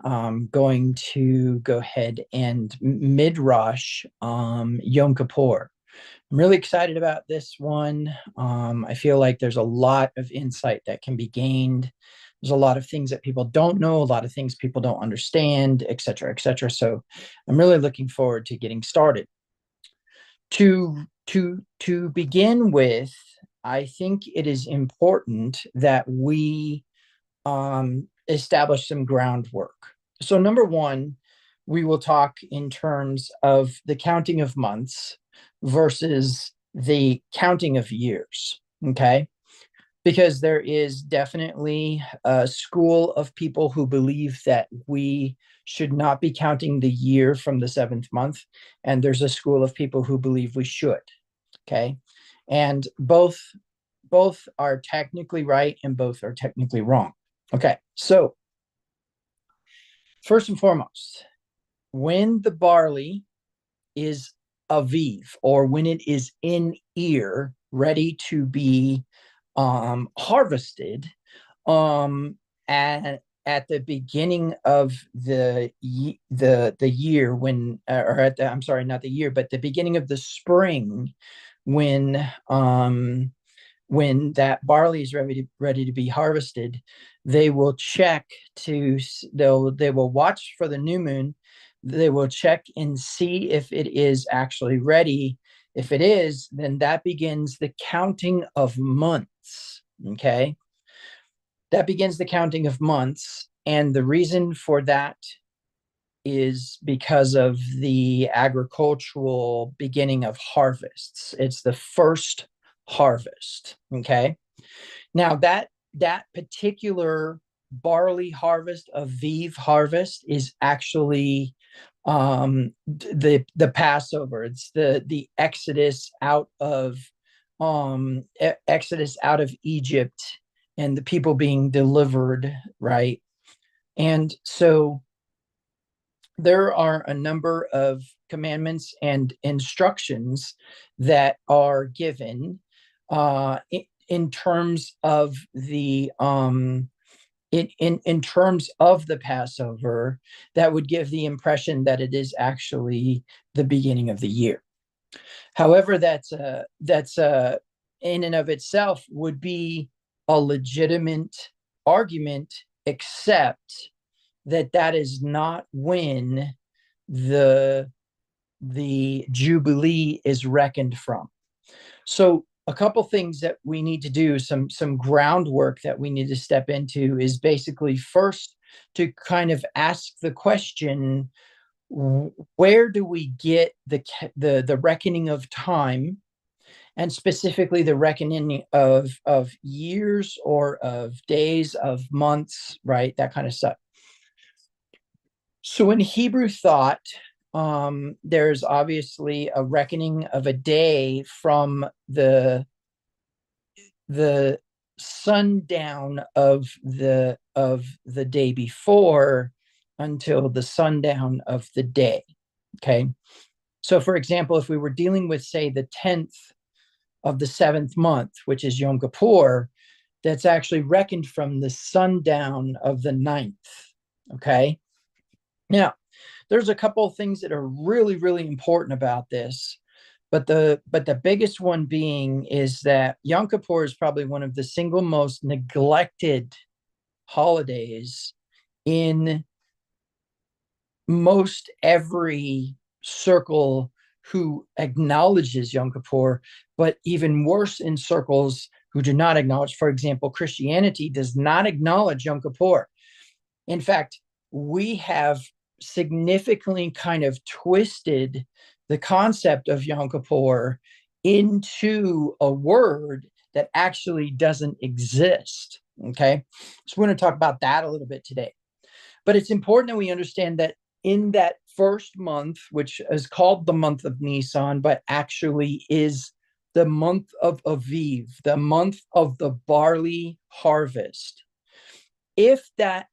I'm going to go ahead and Midrash Yom Kippur. I'm really excited about this one. I feel like there's a lot of insight that can be gained. There's a lot of things that people don't know, a lot of things people don't understand, et cetera, et cetera. So I'm really looking forward to getting started. To begin with, I think it is important that we establish some groundwork. So, number one, we will talk in terms of the counting of months versus the counting of years. Okay. Because there is definitely a school of people who believe that we should not be counting the year from the seventh month. And there's a school of people who believe we should. Okay. And both are technically right and both are technically wrong. Okay, so first and foremost, when the barley is aviv, or when it is in ear, ready to be harvested, at the beginning of the year when, or at the, I'm sorry, not the year, but the beginning of the spring, when that barley is ready to be harvested, they will check to they will watch for the new moon. They will check and see if it is actually ready. If it is, then that begins the counting of months. Okay, that begins the counting of months, and the reason for that is because of the agricultural beginning of harvests. It's the first harvest. Okay. Now that particular barley harvest, Aviv harvest, is actually the Passover. It's the Exodus out of Egypt and the people being delivered, right? And so there are a number of commandments and instructions that are given in terms of the in terms of the Passover that would give the impression that it is actually the beginning of the year. However, that's in and of itself would be a legitimate argument, except that is not when the jubilee is reckoned from. So a couple things that we need to do, some groundwork that we need to step into, is basically first to kind of ask the question, where do we get the reckoning of time, and specifically the reckoning of years or of days, of months, right? That kind of stuff. So in Hebrew thought, there's obviously a reckoning of a day from the sundown of the day before until the sundown of the day. Okay. So for example, if we were dealing with, say, the 10th of the seventh month, which is Yom Kippur, that's actually reckoned from the sundown of the 9th. Okay. Now, there's a couple of things that are really, really important about this, but the biggest one being is that Yom Kippur is probably one of the single most neglected holidays in most every circle who acknowledges Yom Kippur, but even worse in circles who do not acknowledge. For example, Christianity does not acknowledge Yom Kippur. In fact, we have significantly kind of twisted the concept of Yom Kippur into a word that actually doesn't exist. Okay. So we're going to talk about that a little bit today. But it's important that we understand that in that first month, which is called the month of Nisan, but actually is the month of Aviv, the month of the barley harvest, if that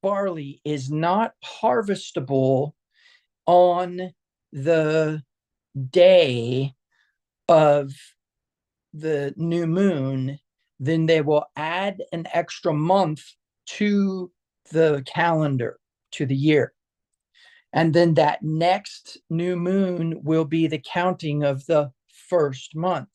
barley is not harvestable on the day of the new moon, then they will add an extra month to the calendar. to the year. And then that next new moon will be the counting of the first month.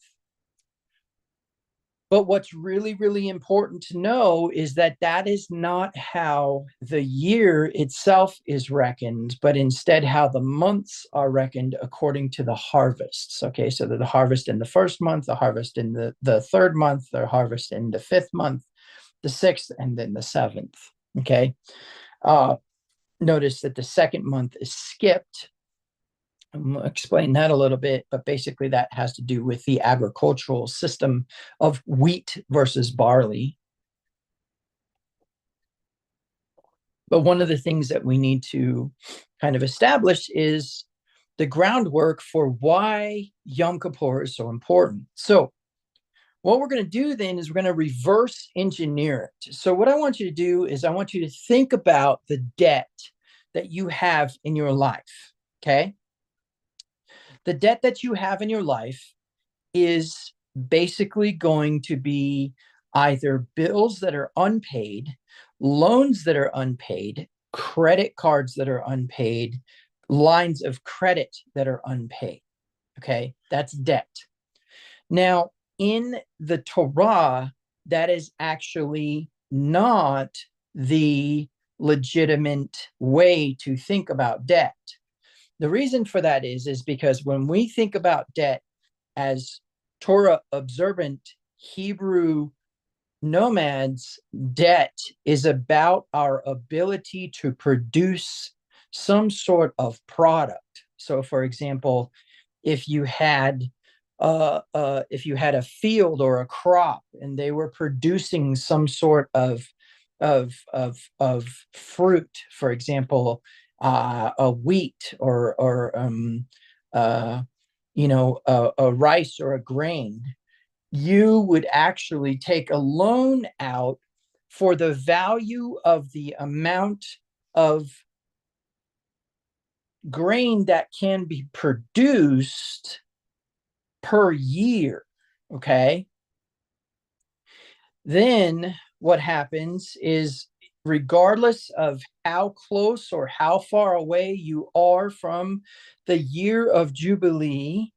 But what's really, really important to know is that that is not how the year itself is reckoned, but instead how the months are reckoned according to the harvests. Okay, so the harvest in the first month, the harvest in the third month, the harvest in the fifth month, the sixth, and then the seventh. Okay. Notice that the second month is skipped. I'm going to explain that a little bit, but basically that has to do with the agricultural system of wheat versus barley. But one of the things that we need to kind of establish is the groundwork for why Yom Kippur is so important. So what we're going to do then is we're going to reverse engineer it. So what I want you to do is I want you to think about the debt that you have in your life, okay? The debt that you have in your life is basically going to be either bills that are unpaid, loans that are unpaid, credit cards that are unpaid, lines of credit that are unpaid, okay? That's debt. Now, in the Torah, that is actually not the legitimate way to think about debt. The reason for that is because when we think about debt as Torah observant Hebrew nomads, debt is about our ability to produce some sort of product. So, for example, if you had a field or a crop and they were producing some sort of fruit, for example, a wheat or a rice or a grain, you would actually take a loan out for the value of the amount of grain that can be produced per year. Okay. Then what happens is, regardless of how close or how far away you are from the year of Jubilee,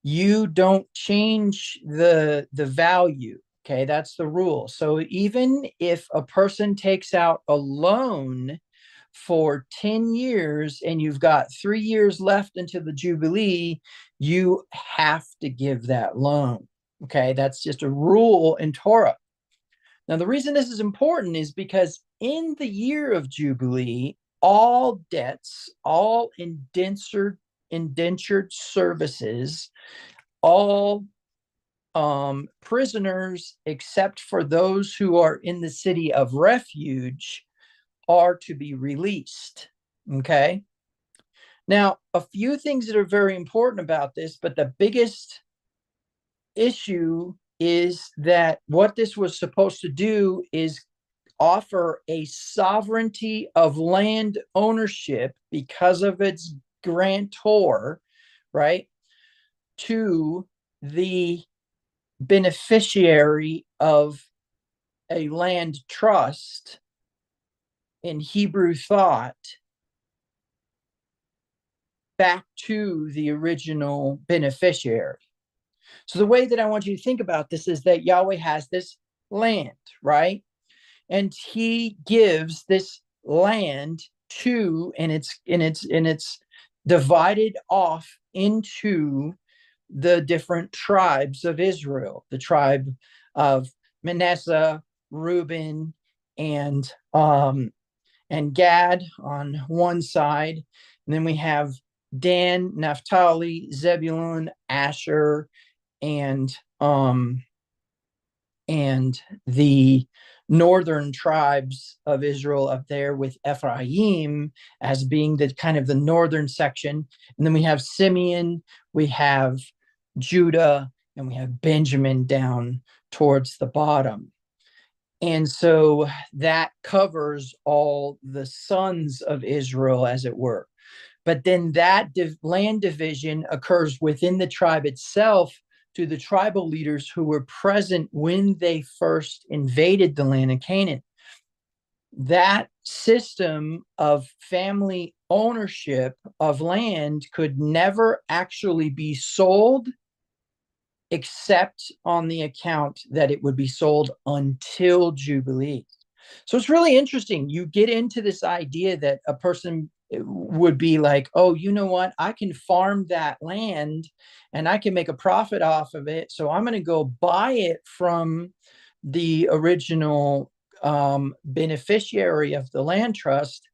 you don't change the value. Okay, that's the rule. So even if a person takes out a loan for 10 years and you've got 3 years left into the Jubilee, you have to give that loan. Okay, that's just a rule in Torah. Now, the reason this is important is because in the year of Jubilee, all debts, all indentured services, all prisoners, except for those who are in the city of refuge, are to be released. Okay. Now, a few things that are very important about this, but the biggest issue is that what this was supposed to do is offer a sovereignty of land ownership because of its grantor, right, to the beneficiary of a land trust in Hebrew thought back to the original beneficiary. So the way that I want you to think about this is that Yahweh has this land, right? And he gives this land to, and it's divided off into the different tribes of Israel, the tribe of Manasseh, Reuben, and Gad on one side. And then we have Dan, Naphtali, Zebulun, Asher, and the northern tribes of Israel up there, with Ephraim as being the kind of the northern section. And then we have Simeon, we have Judah, and we have Benjamin down towards the bottom. And so that covers all the sons of Israel, as it were. But then that land division occurs within the tribe itself to the tribal leaders who were present when they first invaded the land of Canaan. that system of family ownership of land could never actually be sold except on the account that it would be sold until Jubilee. So it's really interesting. You get into this idea that a person would be like, oh, you know what? I can farm that land and I can make a profit off of it. So I'm going to go buy it from the original beneficiary of the land trust,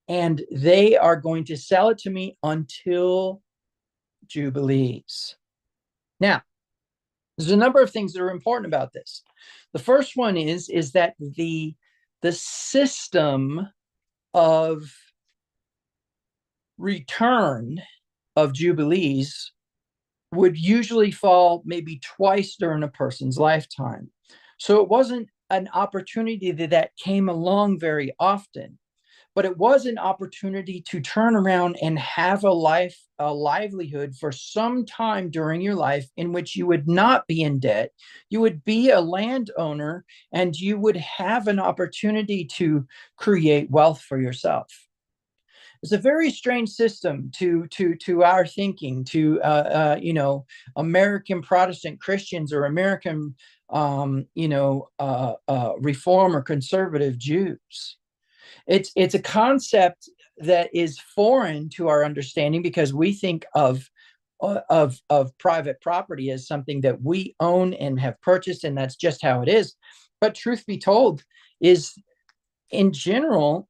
and they are going to sell it to me until Jubilees. Now, there's a number of things that are important about this. The first one is that the system of return of Jubilees would usually fall maybe twice during a person's lifetime. So it wasn't an opportunity that came along very often, but it was an opportunity to turn around and have a livelihood for some time during your life in which you would not be in debt. You would be a landowner and you would have an opportunity to create wealth for yourself. It's a very strange system to our thinking, to American Protestant Christians or American Reform or conservative Jews. It's a concept that is foreign to our understanding because we think of private property as something that we own and have purchased, and that's just how it is. But truth be told, is in general,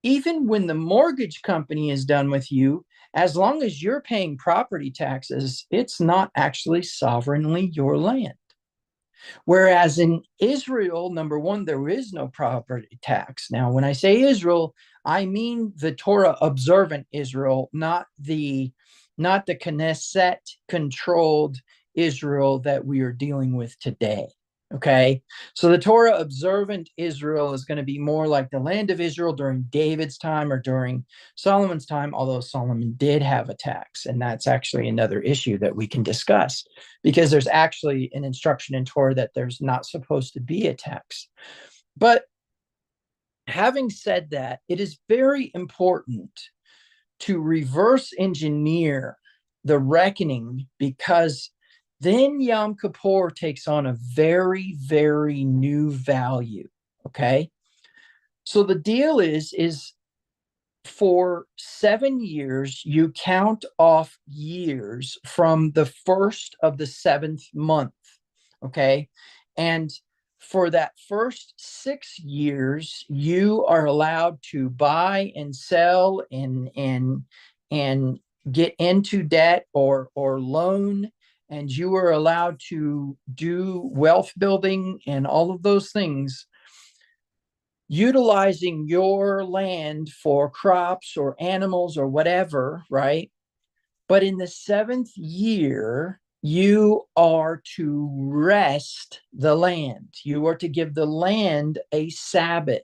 even when the mortgage company is done with you, as long as you're paying property taxes, it's not actually sovereignly your land. Whereas in Israel, number one, there is no property tax. Now, when I say Israel, I mean the Torah observant Israel, not the Knesset controlled Israel that we are dealing with today. Okay. So the Torah observant Israel is going to be more like the land of Israel during David's time or during Solomon's time, although Solomon did have a tax. And that's actually another issue that we can discuss because there's actually an instruction in Torah that there's not supposed to be a tax. But having said that, it is very important to reverse engineer the reckoning because then Yom Kippur takes on a very, very new value. Okay. So the deal is for 7 years, you count off years from the first of the seventh month. Okay. And for that first 6 years, you are allowed to buy and sell and get into debt or loan, and you are allowed to do wealth building and all of those things utilizing your land for crops or animals or whatever, right? But in the seventh year, you are to rest the land. You are to give the land a Sabbath.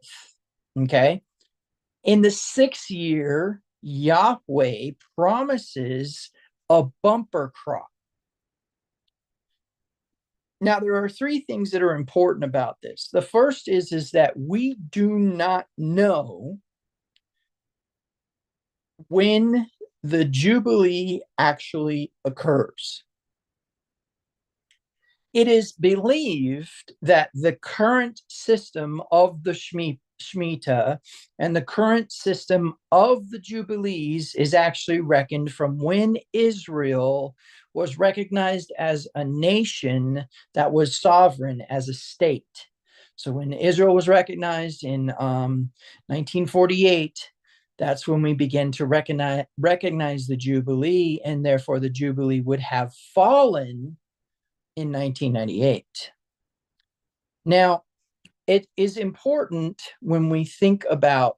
Okay. In the sixth year, Yahweh promises a bumper crop. Now, there are three things that are important about this. The first is that we do not know when the Jubilee actually occurs. It is believed that the current system of the Shemitah and the current system of the Jubilees is actually reckoned from when Israel was recognized as a nation that was sovereign as a state. So when Israel was recognized in 1948, that's when we begin to recognize the Jubilee, and therefore the Jubilee would have fallen in 1998. Now, it is important when we think about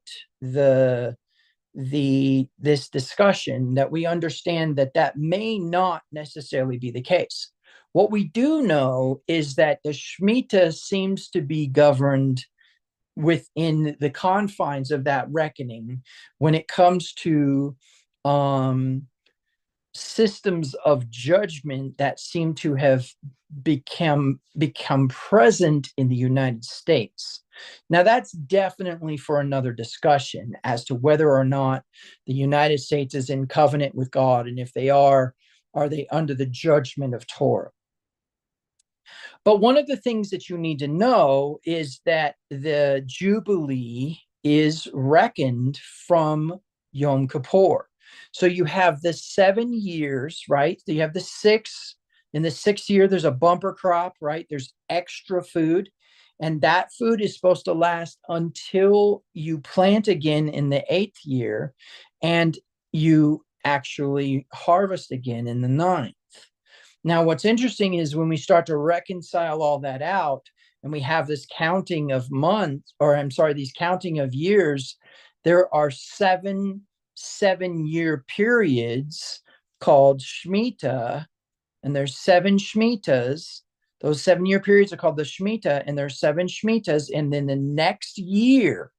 this discussion that we understand that may not necessarily be the case. What we do know is that the Shemitah seems to be governed within the confines of that reckoning when it comes to systems of judgment that seem to have become present in the United States. Now, that's definitely for another discussion as to whether or not the United States is in covenant with God. And if they are they under the judgment of Torah? But one of the things that you need to know is that the Jubilee is reckoned from Yom Kippur. So you have the 7 years, right? You have the six. In the 6th year, there's a bumper crop, right? There's extra food. And that food is supposed to last until you plant again in the 8th year and you actually harvest again in the 9th. Now, what's interesting is when we start to reconcile all that out and we have this counting of months, or I'm sorry, these counting of years, there are 7 7-year periods called Shemitah, and there's 7 Shemitahs. Those 7-year periods are called the Shemitah, and there's 7 Shemitahs. And then the next year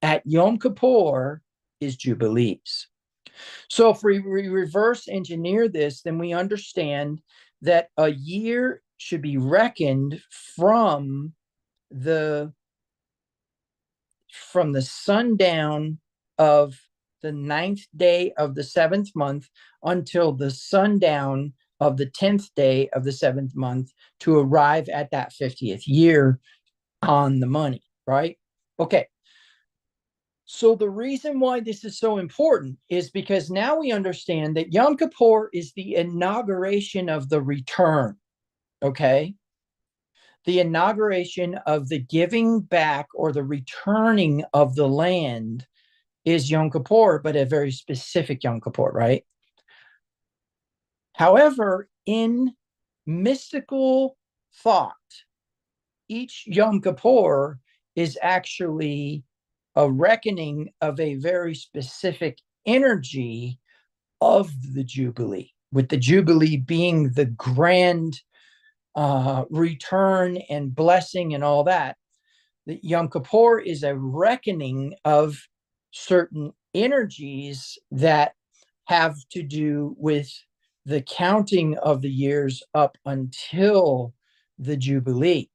at Yom Kippur is Jubilees. So if we reverse engineer this, then we understand that a year should be reckoned from the sundown of the 9th day of the 7th month until the sundown of the 10th day of the 7th month to arrive at that 50th year on the money, right? Okay. So the reason why this is so important is because now we understand that Yom Kippur is the inauguration of the return, okay? The inauguration of the giving back or the returning of the land is Yom Kippur, but a very specific Yom Kippur, right? However, in mystical thought, each Yom Kippur is actually a reckoning of a very specific energy of the Jubilee, with the Jubilee being the grand return and blessing and all that. The Yom Kippur is a reckoning of certain energies that have to do with the counting of the years up until the Jubilee.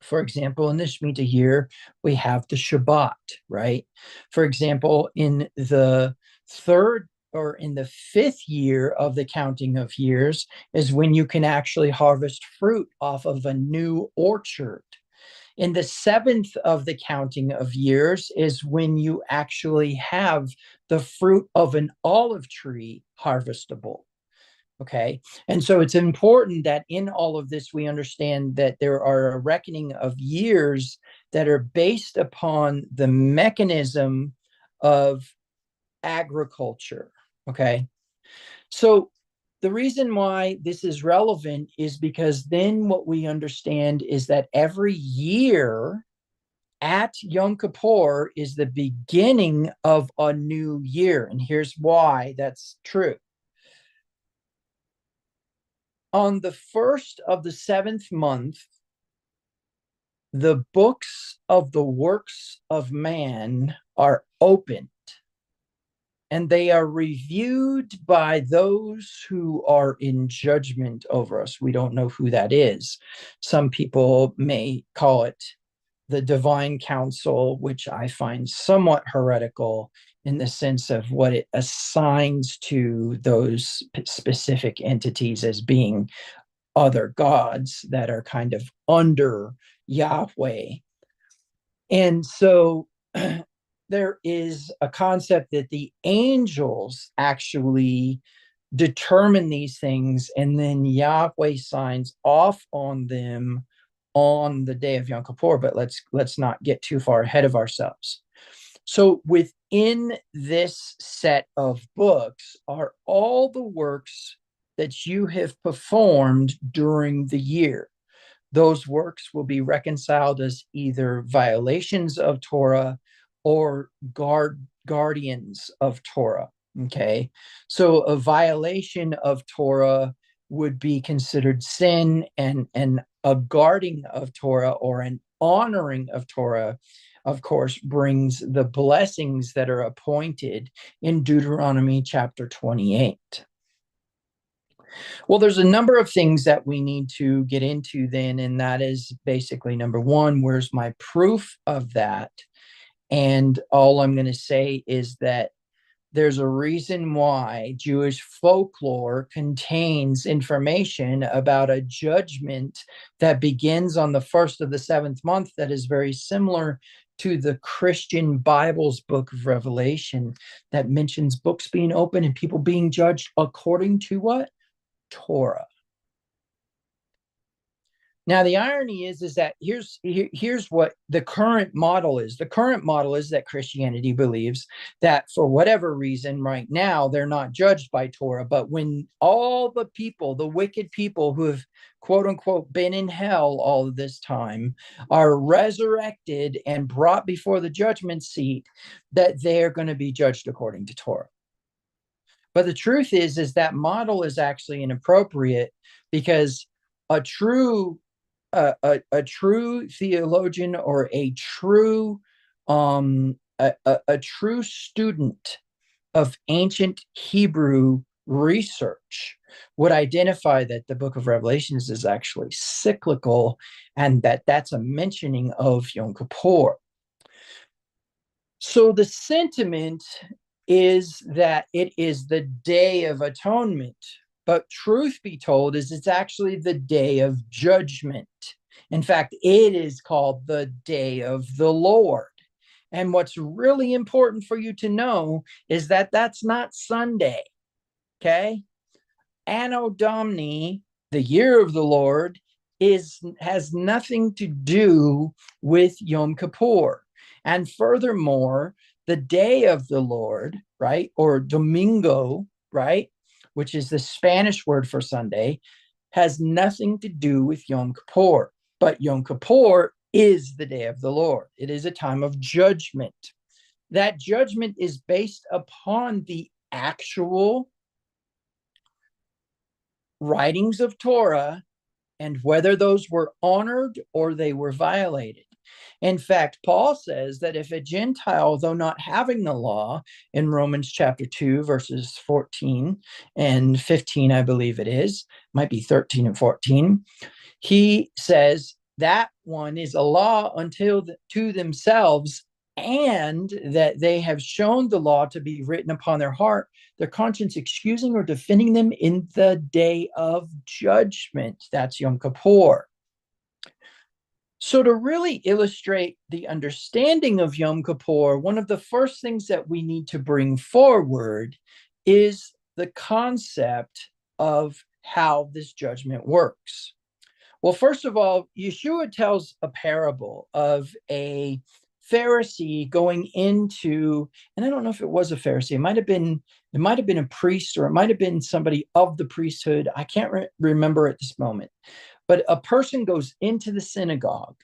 For example, in the Shemitah year, we have the Shabbat, right? For example, in the 5th year of the counting of years is when you can actually harvest fruit off of a new orchard. In the 7th of the counting of years is when you actually have the fruit of an olive tree harvestable. Okay. And so it's important that in all of this, we understand that there are a reckoning of years that are based upon the mechanism of agriculture. Okay. So the reason why this is relevant is because then what we understand is that every year at Yom Kippur is the beginning of a new year. And here's why that's true. On the 1st of the 7th month, the books of the works of man are opened, and they are reviewed by those who are in judgment over us. We don't know who that is. Some people may call it the divine council, which I find somewhat heretical in the sense of what it assigns to those specific entities as being other gods that are kind of under Yahweh. And so there is a concept that the angels actually determine these things, and then Yahweh signs off on them on the day of Yom Kippur. But let's not get too far ahead of ourselves. So within this set of books are all the works that you have performed during the year. Those works will be reconciled as either violations of Torah or guardians of Torah. Okay. So a violation of Torah would be considered sin, and a guarding of Torah or an honoring of Torah, of course, brings the blessings that are appointed in Deuteronomy chapter 28. Well, there's a number of things that we need to get into then, and that is basically number one, where's my proof of that? And all I'm going to say is that there's a reason why Jewish folklore contains information about a judgment that begins on the first of the seventh month that is very similar to the Christian Bible's book of Revelation that mentions books being open and people being judged according to what? Torah. Now, the irony is that here's what the current model is. The current model is that Christianity believes that for whatever reason, right now, they're not judged by Torah. But when all the people, the wicked people who have, quote unquote, been in hell all of this time, are resurrected and brought before the judgment seat, that they're going to be judged according to Torah. But the truth is that model is actually inappropriate, because a true a true theologian or a true true student of ancient Hebrew research would identify that the book of Revelations is actually cyclical, and that that's a mentioning of Yom Kippur. So the sentiment is that it is the Day of Atonement. But truth be told, is it's actually the Day of Judgment. In fact, it is called the Day of the Lord. And what's really important for you to know is that that's not Sunday. Okay? Anno Domini, the year of the Lord, has nothing to do with Yom Kippur. And furthermore, the day of the Lord, right, or Domingo, right, which is the Spanish word for Sunday, has nothing to do with Yom Kippur. But Yom Kippur is the day of the Lord. It is a time of judgment. That judgment is based upon the actual writings of Torah and whether those were honored or they were violated. In fact, Paul says that if a Gentile, though not having the law, in Romans chapter 2, verses 14 and 15, I believe it is, might be 13 and 14, he says that one is a law until to themselves, and that they have shown the law to be written upon their heart, their conscience excusing or defending them in the day of judgment. That's Yom Kippur. So to really illustrate the understanding of Yom Kippur, one of the first things that we need to bring forward is the concept of how this judgment works. Well, first of all, Yeshua tells a parable of a Pharisee going into, and I don't know if it was a Pharisee, it might have been a priest, or it might have been somebody of the priesthood. I can't remember at this moment. But a person goes into the synagogue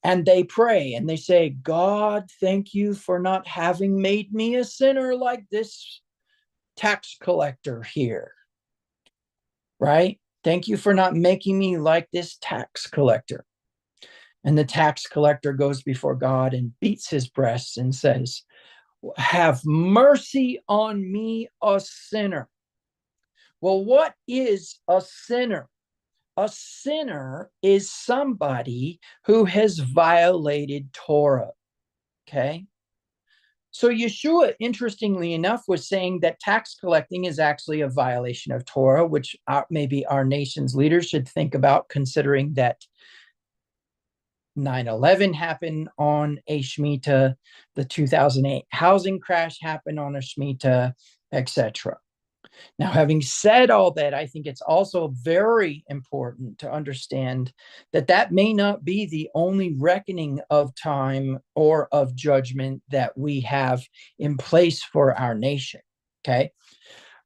and they pray and they say, God, thank you for not having made me a sinner like this tax collector here, right? Thank you for not making me like this tax collector. And the tax collector goes before God and beats his breast and says, have mercy on me, a sinner. Well, what is a sinner? A sinner is somebody who has violated Torah. Okay. So Yeshua, interestingly enough, was saying that tax collecting is actually a violation of Torah, which maybe our nation's leaders should think about, considering that 9/11 happened on a Shemitah, the 2008 housing crash happened on a Shemitah, etc. Now, having said all that, I think it's also very important to understand that that may not be the only reckoning of time or of judgment that we have in place for our nation. Okay.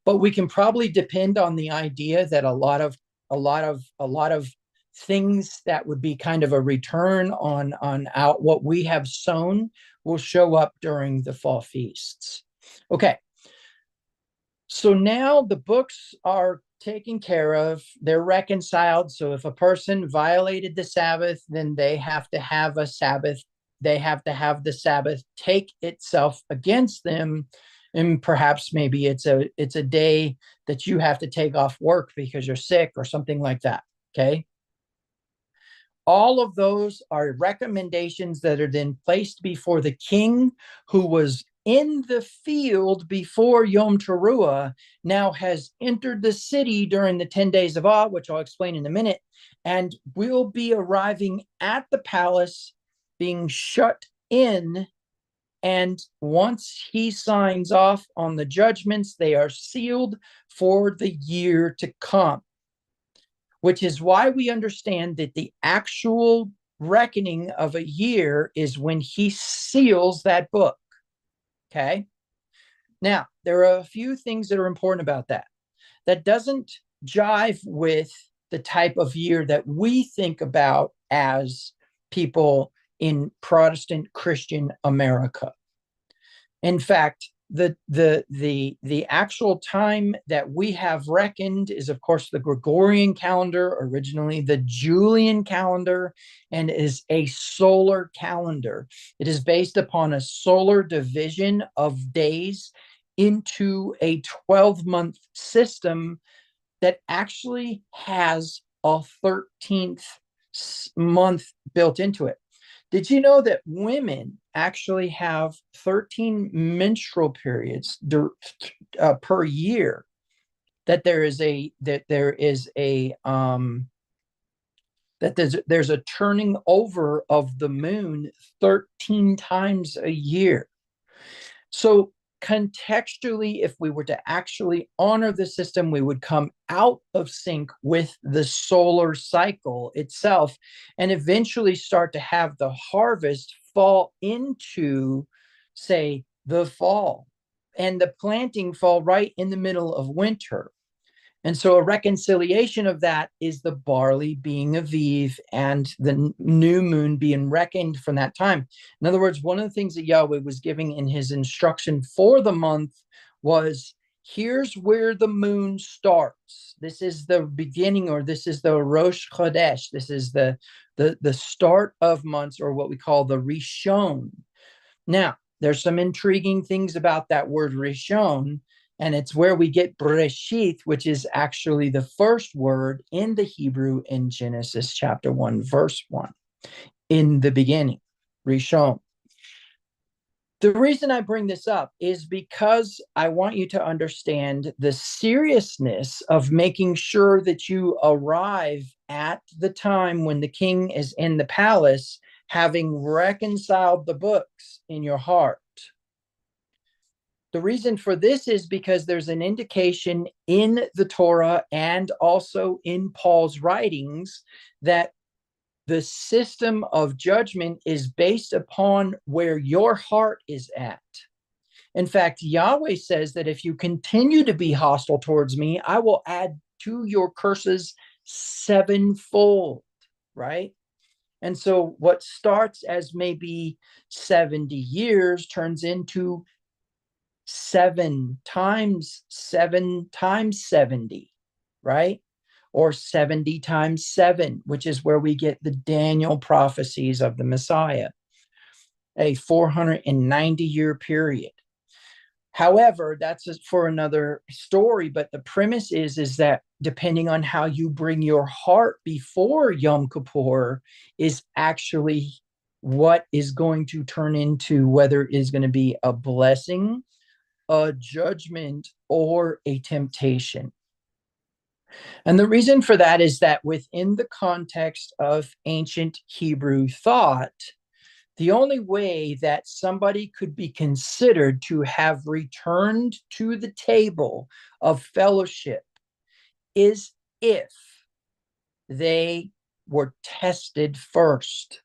But we can probably depend on the idea that a lot of things that would be kind of a return on out what we have sown will show up during the fall feasts. Okay. So now the books are taken care of, they're reconciled. So if a person violated the Sabbath, then they have to have a Sabbath, they have to have the Sabbath take itself against them And perhaps maybe it's a day that you have to take off work because you're sick or something like that. Okay. All of those are recommendations that are then placed before the king, who was in the field before Yom Teruah, now has entered the city during the 10 days of awe, which I'll explain in a minute, and will be arriving at the palace, being shut in. And once he signs off on the judgments, they are sealed for the year to come, which is why we understand that the actual reckoning of a year is when he seals that book. Okay. Now, there are a few things that are important about that. That doesn't jive with the type of year that we think about as people in Protestant Christian America. In fact, the actual time that we have reckoned is, of course, the Gregorian calendar, originally the Julian calendar, and is a solar calendar. It is based upon a solar division of days into a 12-month system that actually has a 13th month built into it. Did you know that women actually have 13 menstrual periods per year? That there's a turning over of the moon 13 times a year. So contextually, if we were to actually honor the system, we would come out of sync with the solar cycle itself and eventually start to have the harvest fall into, say, the fall, and the planting fall right in the middle of winter. And so a reconciliation of that is the barley being Aviv and the new moon being reckoned from that time. In other words, one of the things that Yahweh was giving in his instruction for the month was, here's where the moon starts. This is the beginning, or this is the Rosh Chodesh. This is the start of months, or what we call the Rishon. Now, there's some intriguing things about that word Rishon, and it's where we get Bereshith, which is actually the first word in the Hebrew in Genesis chapter 1, verse 1. In the beginning, Rishon. The reason I bring this up is because I want you to understand the seriousness of making sure that you arrive at the time when the king is in the palace, having reconciled the books in your heart. The reason for this is because there's an indication in the Torah and also in Paul's writings that the system of judgment is based upon where your heart is at. In fact, Yahweh says that if you continue to be hostile towards me, I will add to your curses sevenfold, right? And so what starts as maybe 70 years turns into 7 times 70, right? Or 70 times 7, which is where we get the Daniel prophecies of the Messiah, a 490-year period. However, that's for another story, but the premise is that depending on how you bring your heart before Yom Kippur is actually what is going to turn into whether it is going to be a blessing, a judgment, or a temptation. And the reason for that is that within the context of ancient Hebrew thought, the only way that somebody could be considered to have returned to the table of fellowship is if they were tested first.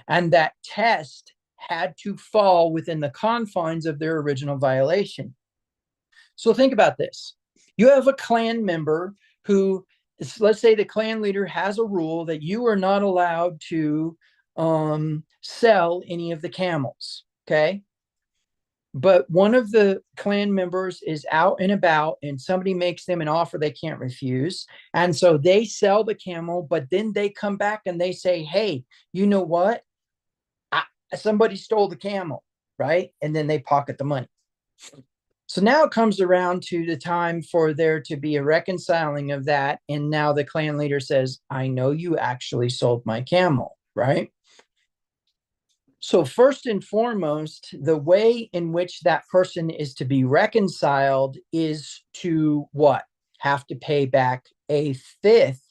And that test had to fall within the confines of their original violation. So think about this. You have a clan member who, let's say the clan leader has a rule that you are not allowed to sell any of the camels, okay? But one of the clan members is out and about and somebody makes them an offer they can't refuse. And so they sell the camel, but then they come back and they say, hey, you know what? Somebody stole the camel, right? And then they pocket the money. So now it comes around to the time for there to be a reconciling of that. And now the clan leader says, I know you actually sold my camel, right? So, first and foremost, the way in which that person is to be reconciled is to what? Have to pay back a fifth,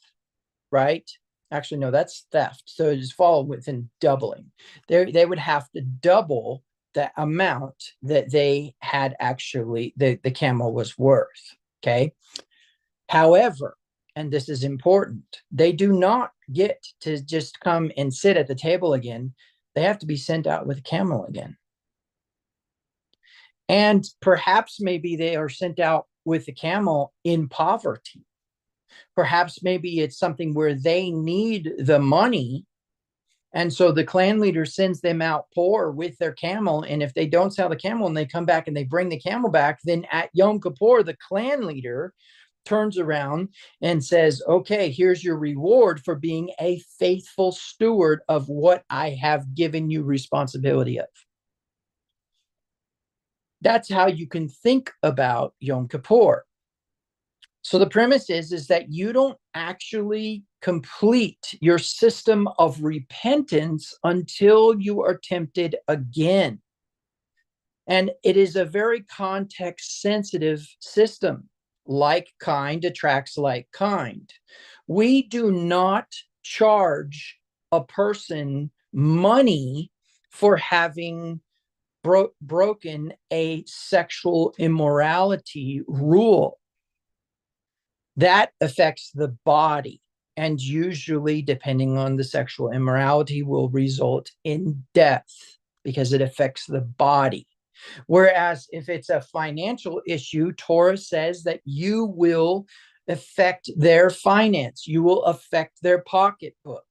right? Actually, no, that's theft. So it just fall within doubling. They would have to double the amount that they had actually, the camel was worth. Okay. However, and this is important, they do not get to just come and sit at the table again. They have to be sent out with a camel again. And perhaps maybe they are sent out with a camel in poverty. Perhaps maybe it's something where they need the money. And so the clan leader sends them out poor with their camel. And if they don't sell the camel and they come back and they bring the camel back, then at Yom Kippur, the clan leader turns around and says, okay, here's your reward for being a faithful steward of what I have given you responsibility of. That's how you can think about Yom Kippur. So the premise is that you don't actually complete your system of repentance until you are tempted again. And it is a very context sensitive system. Like kind attracts like kind. We do not charge a person money for having broken a sexual immorality rule. That affects the body, and usually, depending on the sexual immorality, will result in death because it affects the body. Whereas if it's a financial issue, Torah says that you will affect their finance, you will affect their pocketbook.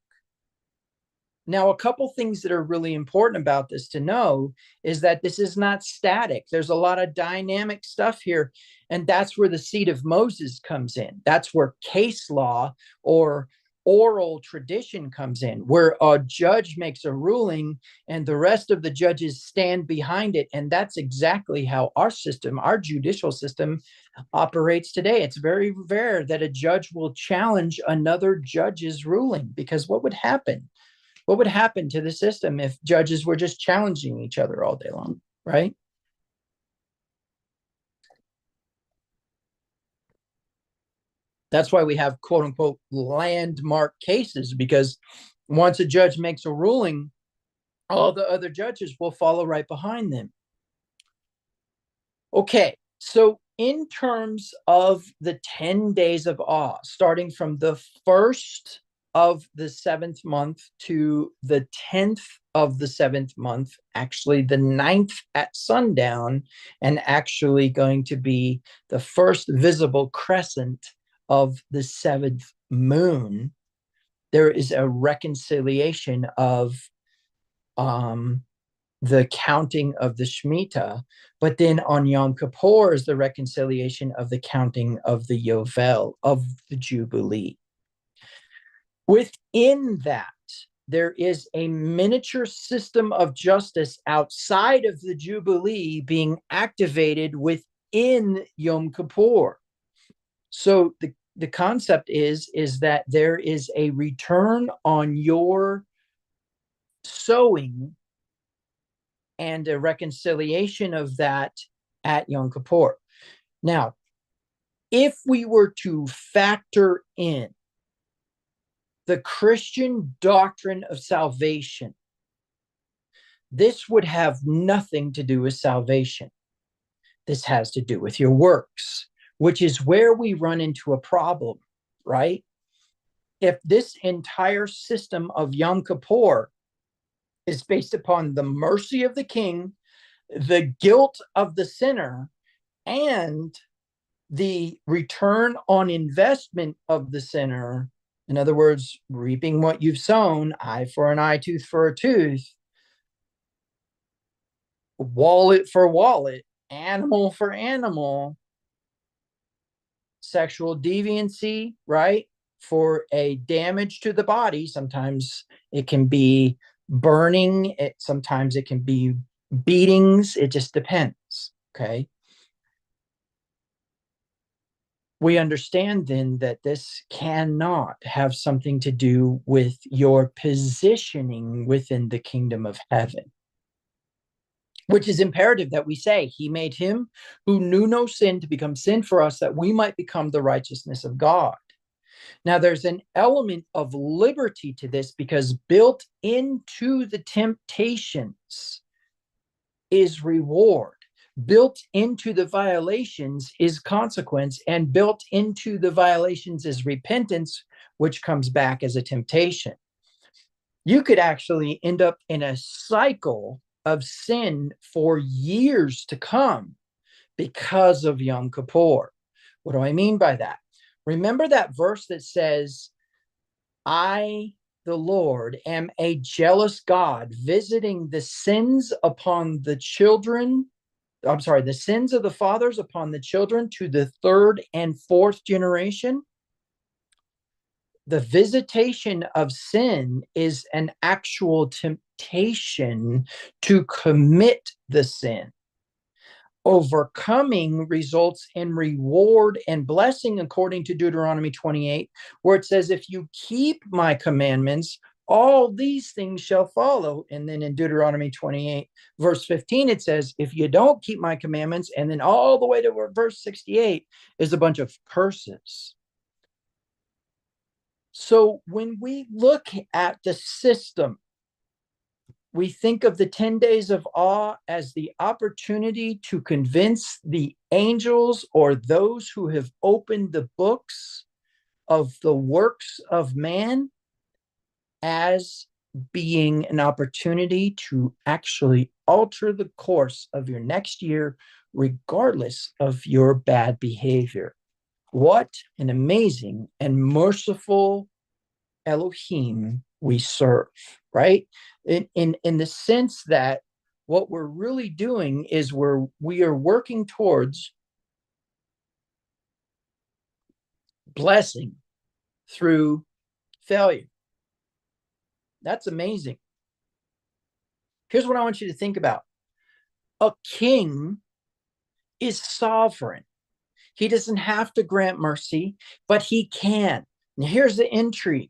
Now, a couple things that are really important about this to know is that this is not static. There's a lot of dynamic stuff here. And that's where the seat of Moses comes in. That's where case law or oral tradition comes in, where a judge makes a ruling and the rest of the judges stand behind it. And that's exactly how our system, our judicial system, operates today. It's very rare that a judge will challenge another judge's ruling, because what would happen? What would happen to the system if judges were just challenging each other all day long, right? That's why we have quote unquote landmark cases, because once a judge makes a ruling, all the other judges will follow right behind them. Okay, so in terms of the 10 days of awe, starting from the first of the seventh month to the 10th of the seventh month, actually the ninth at sundown, and actually going to be the first visible crescent of the seventh moon, there is a reconciliation of the counting of the Shemitah, but then on Yom Kippur is the reconciliation of the counting of the Yovel, of the Jubilee. Within that, there is a miniature system of justice outside of the Jubilee being activated within Yom Kippur. So the concept is that there is a return on your sowing and a reconciliation of that at Yom Kippur. Now, if we were to factor in the Christian doctrine of salvation, this would have nothing to do with salvation. This has to do with your works, which is where we run into a problem, right? If this entire system of Yom Kippur is based upon the mercy of the king, the guilt of the sinner, and the return on investment of the sinner, in other words, reaping what you've sown, eye for an eye, tooth for a tooth, wallet for wallet, animal for animal, sexual deviancy, right? For a damage to the body. Sometimes it can be burning, sometimes it can be beatings. It just depends. Okay. We understand then that this cannot have something to do with your positioning within the kingdom of heaven, which is imperative that we say, he made him who knew no sin to become sin for us, that we might become the righteousness of God. Now, there's an element of liberty to this, because built into the temptations is reward. Built into the violations is consequence, and built into the violations is repentance, which comes back as a temptation. You could actually end up in a cycle of sin for years to come because of Yom Kippur. What do I mean by that? Remember that verse that says, I, the Lord, am a jealous God, visiting the sins upon the children. I'm sorry, the sins of the fathers upon the children to the third and fourth generation. The visitation of sin is an actual temptation to commit the sin. Overcoming results in reward and blessing, according to Deuteronomy 28, where it says, if you keep my commandments, all these things shall follow. And then in Deuteronomy 28, verse 15, it says, if you don't keep my commandments, and then all the way to verse 68 is a bunch of curses. So when we look at the system, we think of the 10 days of awe as the opportunity to convince the angels or those who have opened the books of the works of man as being an opportunity to actually alter the course of your next year, regardless of your bad behavior. What an amazing and merciful Elohim we serve, right? In the sense that what we're really doing is we are working towards blessing through failure. That's amazing. Here's what I want you to think about. A king is sovereign. He doesn't have to grant mercy, but he can. Now, here's the intrigue.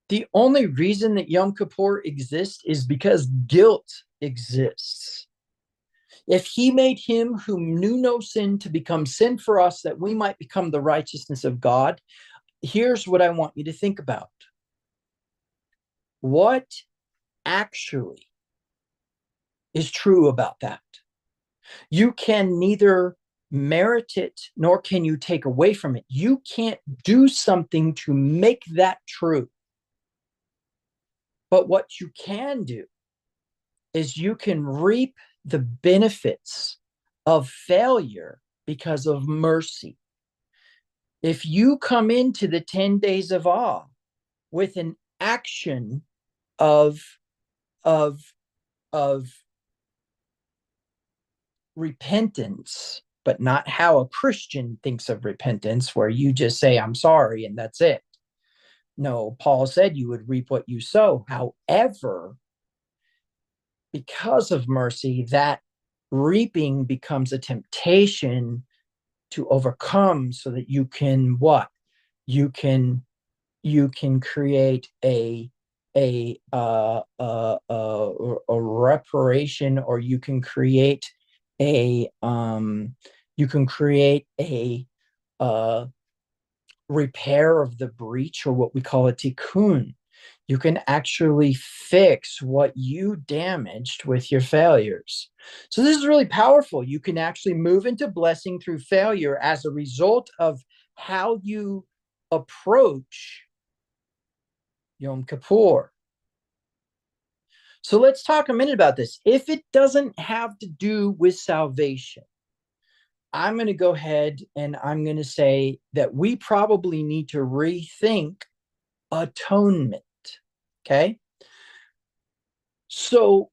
The only reason that Yom Kippur exists is because guilt exists. If he made him who knew no sin to become sin for us, that we might become the righteousness of God, here's what I want you to think about. What actually is true about that? You can neither merit it nor can you take away from it. You can't do something to make that true. But what you can do is you can reap the benefits of failure because of mercy. If you come into the 10 days of awe with an action of repentance, but not how a Christian thinks of repentance, where you just say, I'm sorry, and that's it. No, Paul said you would reap what you sow. However, because of mercy, that reaping becomes a temptation to overcome, so that you can what? You can create a reparation, or you can create a repair of the breach, or what we call a tikkun. You can actually fix what you damaged with your failures. So this is really powerful. You can actually move into blessing through failure as a result of how you approach Yom Kippur. So let's talk a minute about this. If it doesn't have to do with salvation, I'm going to go ahead and I'm going to say that we probably need to rethink atonement. Okay. So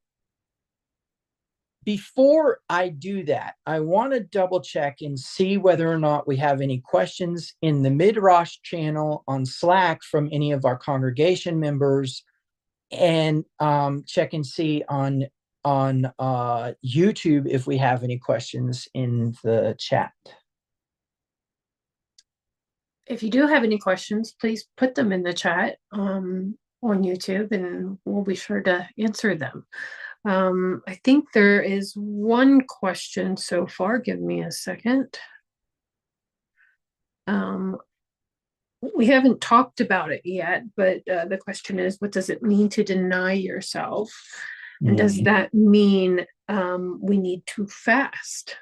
before I do that, I want to double check and see whether or not we have any questions in the Midrash channel on Slack from any of our congregation members, and check and see on YouTube if we have any questions in the chat. If you do have any questions, please put them in the chat on YouTube, and we'll be sure to answer them. I think there is one question so far. Give me a second. Um, we haven't talked about it yet, but the question is, what does it mean to deny yourself? And does that mean we need to fast?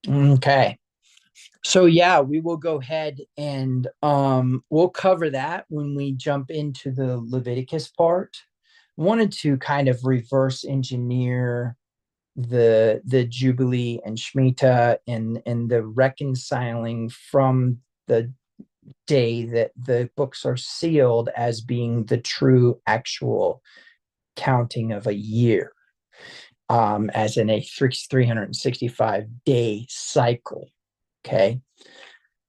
Okay. So yeah, we will go ahead and we'll cover that when we jump into the Leviticus part. Wanted to kind of reverse engineer the Jubilee and Shemitah and the reconciling from the day that the books are sealed as being the true actual counting of a year, as in a 365 day cycle. Okay.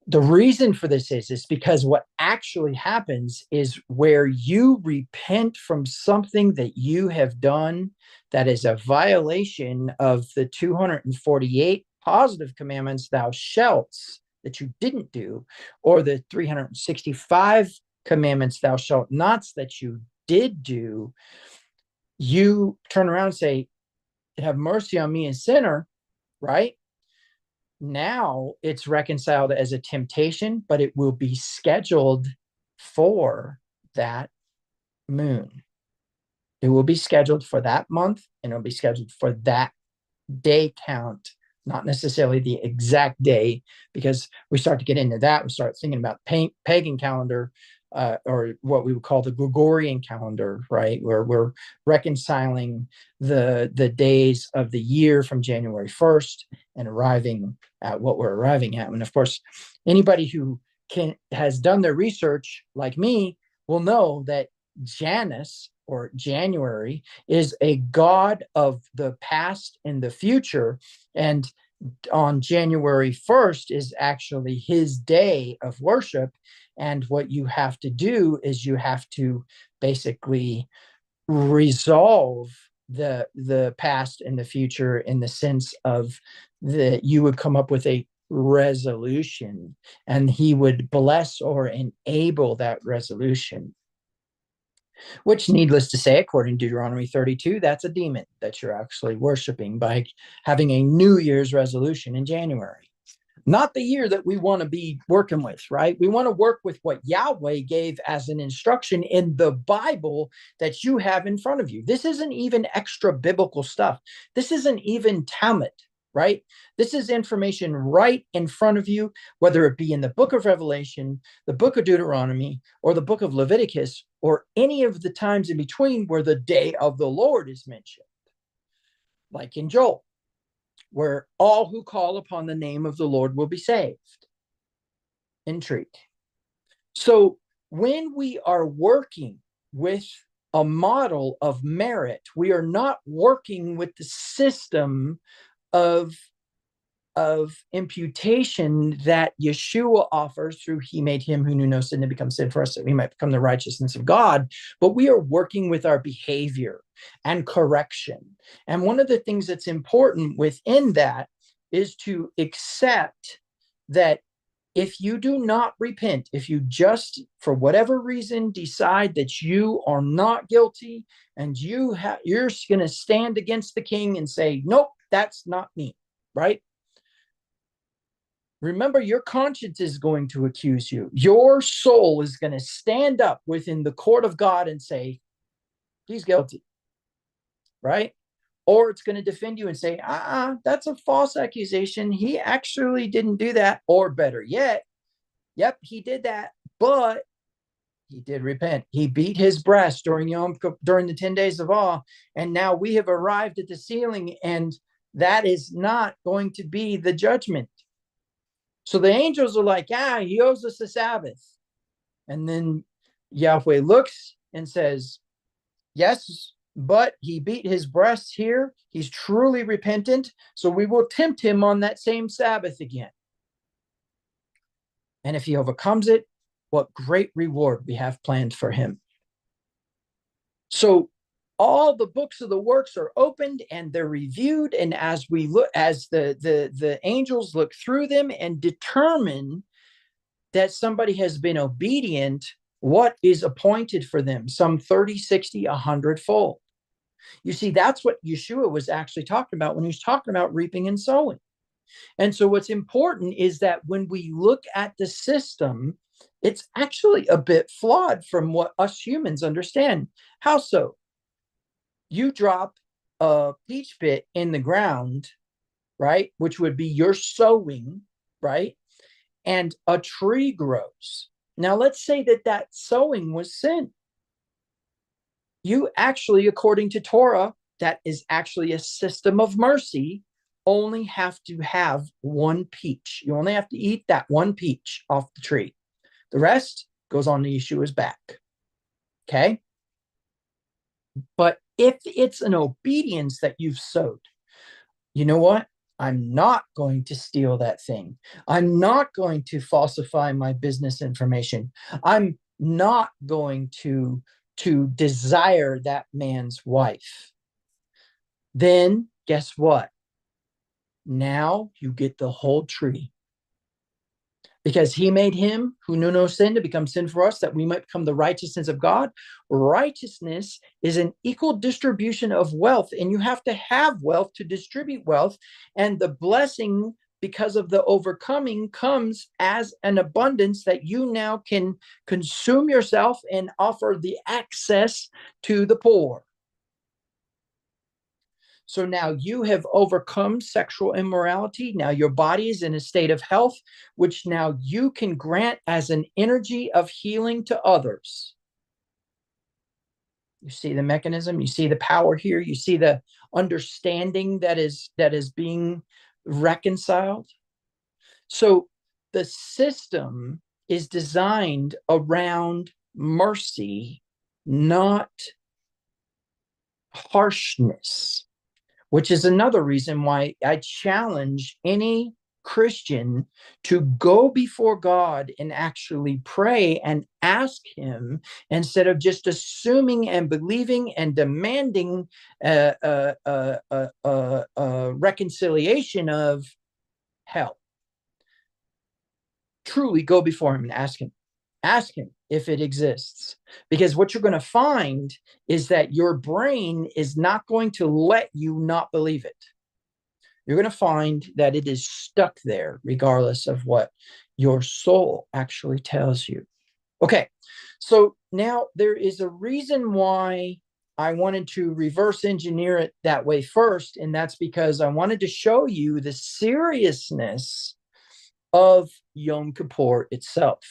The reason for this is because what actually happens is where you repent from something that you have done that is a violation of the 248 positive commandments, thou shalt, that you didn't do, or the 365 commandments, thou shalt nots, that you did do. You turn around and say, have mercy on me, a sinner, right? Now it's reconciled as a temptation, but it will be scheduled for that moon. It will be scheduled for that month, and it'll be scheduled for that day count, not necessarily the exact day, because we start to get into that. We start thinking about pagan calendar, or what we would call the Gregorian calendar, right? Where we're reconciling the days of the year from January 1st and arriving at what we're arriving at. And of course, anybody who has done their research like me will know that Janus, or January, is a god of the past and the future. And on January 1st is actually his day of worship. And what you have to do is you have to basically resolve the past and the future, in the sense of that you would come up with a resolution, and he would bless or enable that resolution, which, needless to say, according to Deuteronomy 32, that's a demon that you're actually worshiping by having a New Year's resolution in January. Not the year that we want to be working with, right? We want to work with what Yahweh gave as an instruction in the Bible that you have in front of you. This isn't even extra biblical stuff. This isn't even Talmud, right? This is information right in front of you, whether it be in the book of Revelation, the book of Deuteronomy, or the book of Leviticus, or any of the times in between where the day of the Lord is mentioned, like in Joel, where all who call upon the name of the Lord will be saved. Intrigue. So when we are working with a model of merit, we are not working with the system of imputation that Yeshua offers through he made him who knew no sin to become sin for us, that we might become the righteousness of God. But we are working with our behavior and correction. And one of the things that's important within that is to accept that if you do not repent, if you just, for whatever reason, decide that you are not guilty, and you're going to stand against the king and say, nope, that's not me, right? Remember, your conscience is going to accuse you. Your soul is going to stand up within the court of God and say, he's guilty, right? Or it's going to defend you and say, that's a false accusation. He actually didn't do that. Or better yet, yep, he did that, but he did repent. He beat his breast during the 10 days of awe. And now we have arrived at the ceiling, and that is not going to be the judgment. So the angels are like, he owes us a Sabbath. And then Yahweh looks and says, yes, but he beat his breast here. He's truly repentant. So we will tempt him on that same Sabbath again. And if he overcomes it, what great reward we have planned for him. So all the books of the works are opened and they're reviewed. And as we look, as the angels look through them and determine that somebody has been obedient, what is appointed for them? Some 30, 60, 100-fold. You see, that's what Yeshua was actually talking about when he was talking about reaping and sowing. And so what's important is that when we look at the system, it's actually a bit flawed from what us humans understand. How so? You drop a peach pit in the ground, right? Which would be your sowing, right? And a tree grows. Now, let's say that that sowing was sin. You actually, according to Torah, that is actually a system of mercy, only have to have one peach. You only have to eat that one peach off the tree. The rest goes on to Yeshua's back. Okay? But if it's an obedience that you've sowed, you know what? I'm not going to steal that thing. I'm not going to falsify my business information. I'm not going to desire that man's wife. Then guess what? Now you get the whole tree. Because he made him who knew no sin to become sin for us, that we might become the righteousness of God. Righteousness is an equal distribution of wealth, and you have to have wealth to distribute wealth. And the blessing, because of the overcoming, comes as an abundance that you now can consume yourself and offer the access to the poor. So now you have overcome sexual immorality. Now your body is in a state of health, which now you can grant as an energy of healing to others. You see the mechanism, you see the power here, you see the understanding that is being reconciled. So the system is designed around mercy, not harshness, which is another reason why I challenge any Christian to go before God and actually pray and ask him, instead of just assuming and believing and demanding a reconciliation of hell. Truly go before him and ask him. Ask him if it exists. Because what you're going to find is that your brain is not going to let you not believe it. You're going to find that it is stuck there, regardless of what your soul actually tells you. Okay, so now there is a reason why I wanted to reverse engineer it that way first, and that's because I wanted to show you the seriousness of Yom Kippur itself.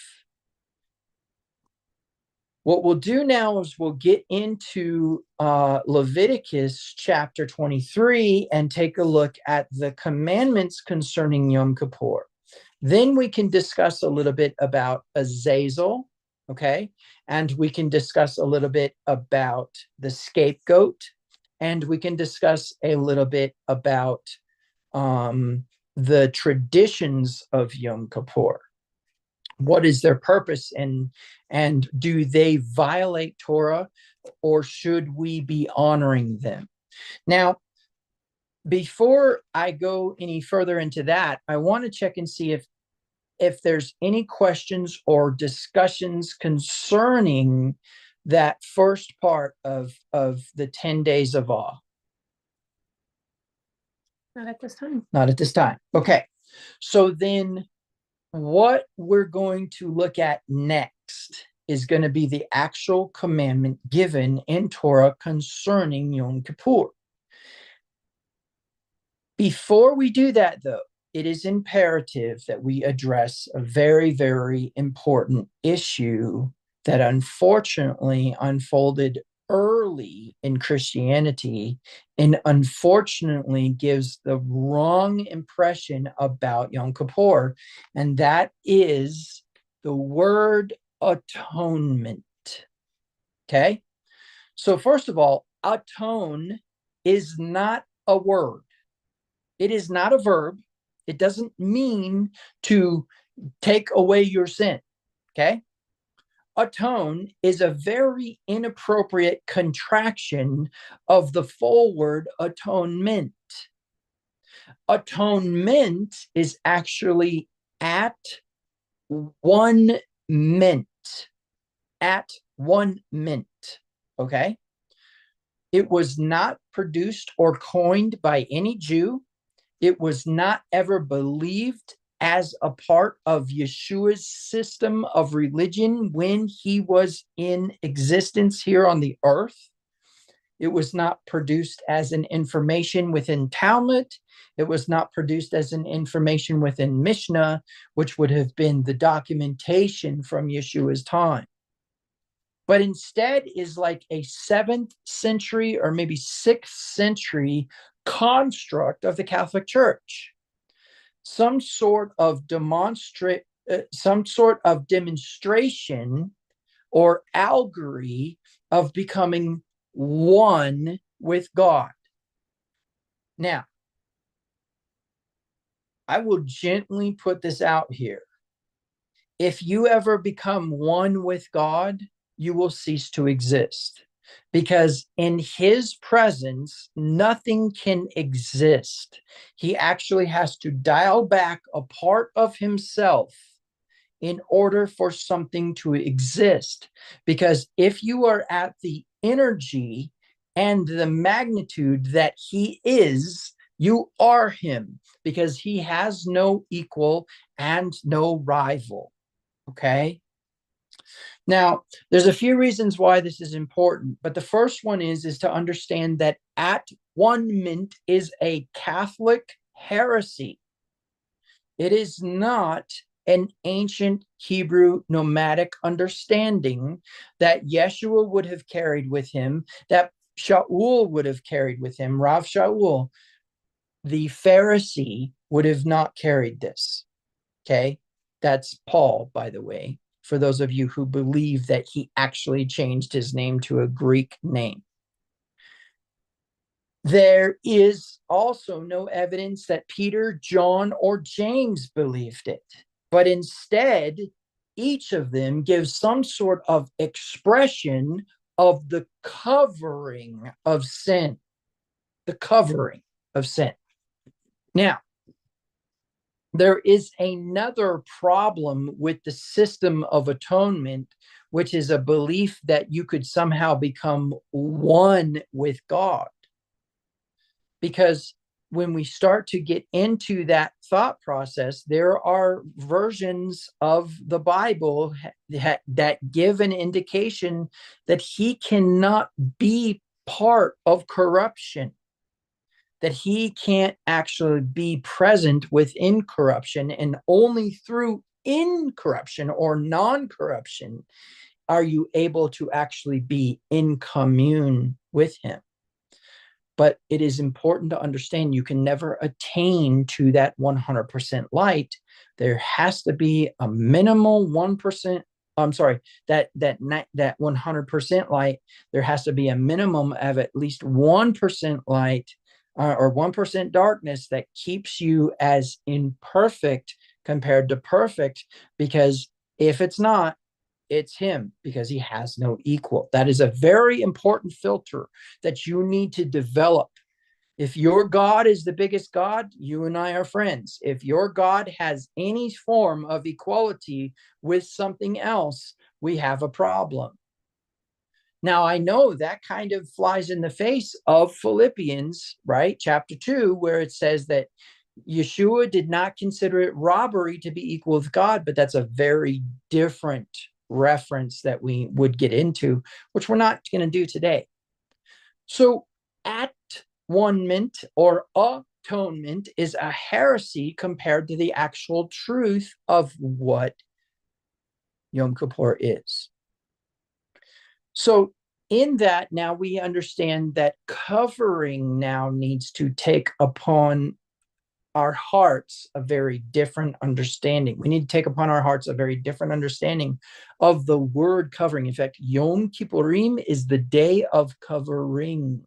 What we'll do now is we'll get into Leviticus chapter 23 and take a look at the commandments concerning Yom Kippur. Then we can discuss a little bit about Azazel, okay? And we can discuss a little bit about the scapegoat, and we can discuss a little bit about the traditions of Yom Kippur. What is their purpose, and do they violate Torah, or should we be honoring them? Now, before I go any further into that, I want to check and see if there's any questions or discussions concerning that first part of the 10 days of awe. Not at this time. Not at this time. Okay. So then what we're going to look at next is going to be the actual commandment given in Torah concerning Yom Kippur. Before we do that, though, it is imperative that we address a very, very important issue that unfortunately unfolded early in Christianity and unfortunately gives the wrong impression about Yom Kippur, and that is the word atonement. Okay? So first of all, atone is not a word. It is not a verb. It doesn't mean to take away your sin. Okay? Atone is a very inappropriate contraction of the full word atonement. Atonement is actually at 1 mint. At 1 mint. Okay. It was not produced or coined by any Jew. It was not ever believed as a part of Yeshua's system of religion when he was in existence here on the earth. It was not produced as an information within Talmud. It was not produced as an information within Mishnah, which would have been the documentation from Yeshua's time. But instead is like a 7th century or maybe 6th century construct of the Catholic Church. Some sort of demonstration or allegory of becoming one with God. Now, I will gently put this out here. If you ever become one with God, you will cease to exist, because in his presence, nothing can exist. He actually has to dial back a part of himself in order for something to exist. Because if you are at the energy and the magnitude that he is, you are him, because he has no equal and no rival. Okay. Now, there's a few reasons why this is important, but the first one is to understand that at 1 mint is a Catholic heresy. It is not an ancient Hebrew nomadic understanding that Yeshua would have carried with him, that Shaul would have carried with him, Rav Shaul. The Pharisee would have not carried this. Okay. That's Paul, by the way, for those of you who believe that he actually changed his name to a Greek name. There is also no evidence that Peter, John, or James believed it, but instead, each of them gives some sort of expression of the covering of sin. The covering of sin. Now, there is another problem with the system of atonement, which is a belief that you could somehow become one with God. Because when we start to get into that thought process, there are versions of the Bible that give an indication that he cannot be part of corruption, that he can't actually be present within corruption, and only through incorruption or non-corruption are you able to actually be in commune with him. But it is important to understand you can never attain to that 100% light. There has to be a minimal 1%. I'm sorry, that 100% light. There has to be a minimum of at least 1% light or 1% darkness that keeps you as imperfect compared to perfect. Because if it's not, it's him, because he has no equal. That is a very important filter that you need to develop. If your God is the biggest God, you and I are friends. If your God has any form of equality with something else, we have a problem. Now, I know that kind of flies in the face of Philippians, right? Chapter 2, where it says that Yeshua did not consider it robbery to be equal with God, but that's a very different reference that we would get into, which we're not going to do today. So at 1 mint or atonement is a heresy compared to the actual truth of what Yom Kippur is. So in that, now we understand that covering now needs to take upon our hearts a very different understanding. We need to take upon our hearts a very different understanding of the word covering. In fact, Yom Kippurim is the day of coverings.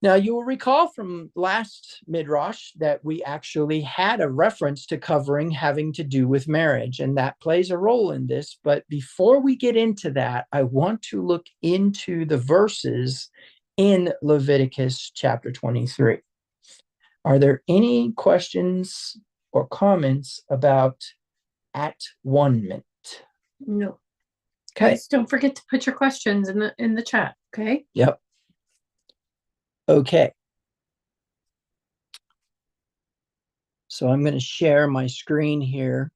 Now, you will recall from last Midrash that we actually had a reference to covering having to do with marriage, and that plays a role in this. But before we get into that, I want to look into the verses in Leviticus chapter 23. Are there any questions or comments about at one mint? No. Okay. Guys, don't forget to put your questions in the chat, okay? Yep. Okay. So I'm going to share my screen here.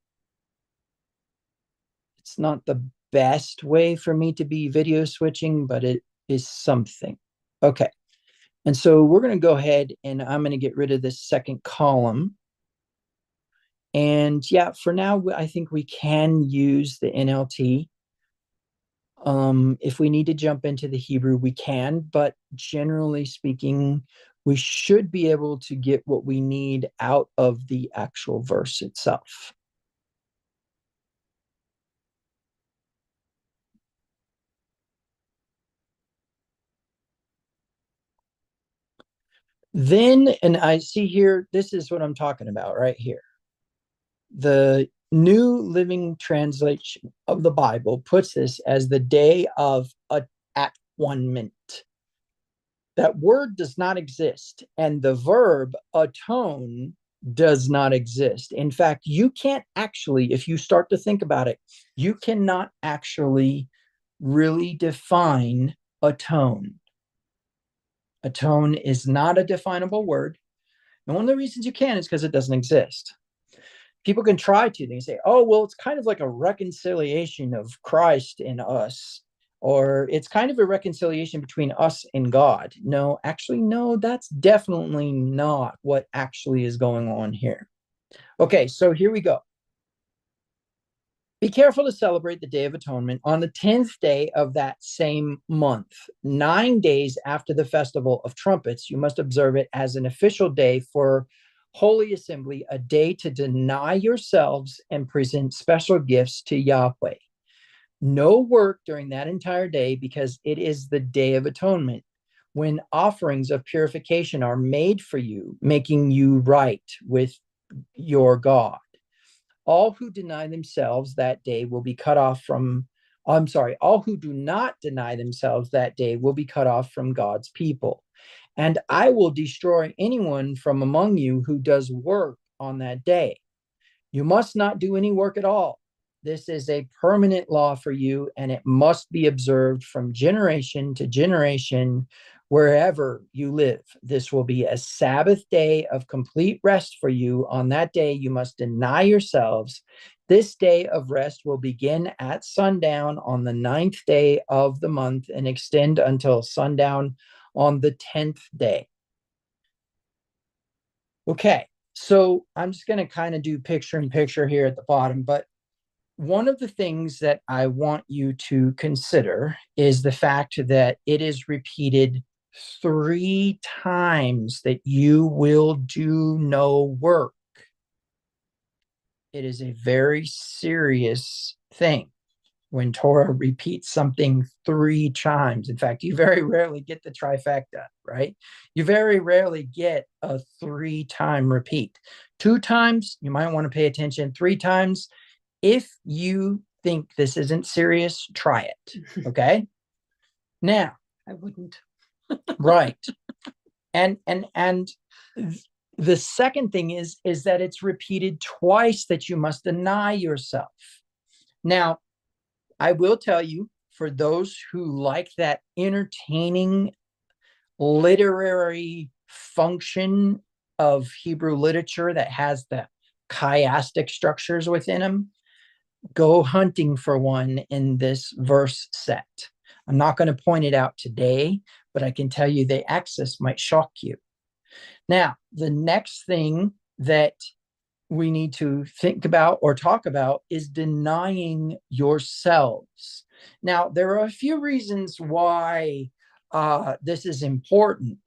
It's not the best way for me to be video switching, but it is something. Okay. And so we're going to go ahead and I'm going to get rid of this second column. And yeah, for now, I think we can use the NLT. If we need to jump into the Hebrew, we can, but generally speaking, we should be able to get what we need out of the actual verse itself. Then, and I see here, this is what I'm talking about right here. The New Living Translation of the Bible puts this as the day of at one mint. That word does not exist, and the verb atone does not exist. In fact, you can't actually, if you start to think about it, you cannot actually really define atone. Atone is not a definable word. And one of the reasons you can is because it doesn't exist. People can try to. They say, oh, well, it's kind of like a reconciliation of Christ in us, or it's kind of a reconciliation between us and God. No, actually, no, that's definitely not what actually is going on here. Okay, so here we go. Be careful to celebrate the Day of Atonement on the 10th day of that same month. 9 days after the Festival of Trumpets, you must observe it as an official day for Holy Assembly, a day to deny yourselves and present special gifts to Yahweh. No work during that entire day because it is the Day of Atonement, when offerings of purification are made for you, making you right with your God. All who deny themselves that day will be cut off from, all who do not deny themselves that day will be cut off from God's people. And I will destroy anyone from among you who does work on that day. You must not do any work at all. This is a permanent law for you, and it must be observed from generation to generation wherever you live. This will be a Sabbath day of complete rest for you. On that day, you must deny yourselves. This day of rest will begin at sundown on the 9th day of the month and extend until sundown on the 10th day. Okay, so I'm just going to kind of do picture in picture here at the bottom, but one of the things that I want you to consider is the fact that it is repeated 3 times that you will do no work. It is a very serious thing when Torah repeats something 3 times. In fact, you very rarely get the trifecta, right? You very rarely get a 3-time repeat. 2 times, you might want to pay attention. 3 times, if you think this isn't serious, try it. Okay. Now, I wouldn't. right. And the second thing is that it's repeated twice that you must deny yourself. Now, I will tell you, for those who like that entertaining literary function of Hebrew literature that has the chiastic structures within them, go hunting for one in this verse set. I'm not going to point it out today, but I can tell you the access might shock you. Now, the next thing that we need to think about or talk about is denying yourselves. Now, there are a few reasons why this is important,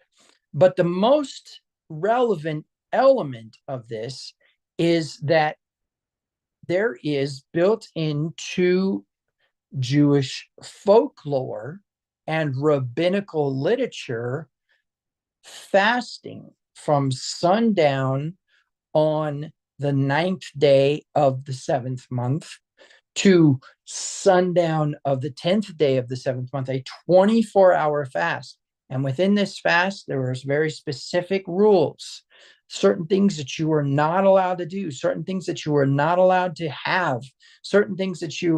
but the most relevant element of this is that there is built into Jewish folklore and rabbinical literature fasting from sundown on the 9th day of the 7th month to sundown of the 10th day of the 7th month, a 24-hour fast. And within this fast, there was very specific rules, certain things that you were not allowed to do, certain things that you were not allowed to have, certain things that you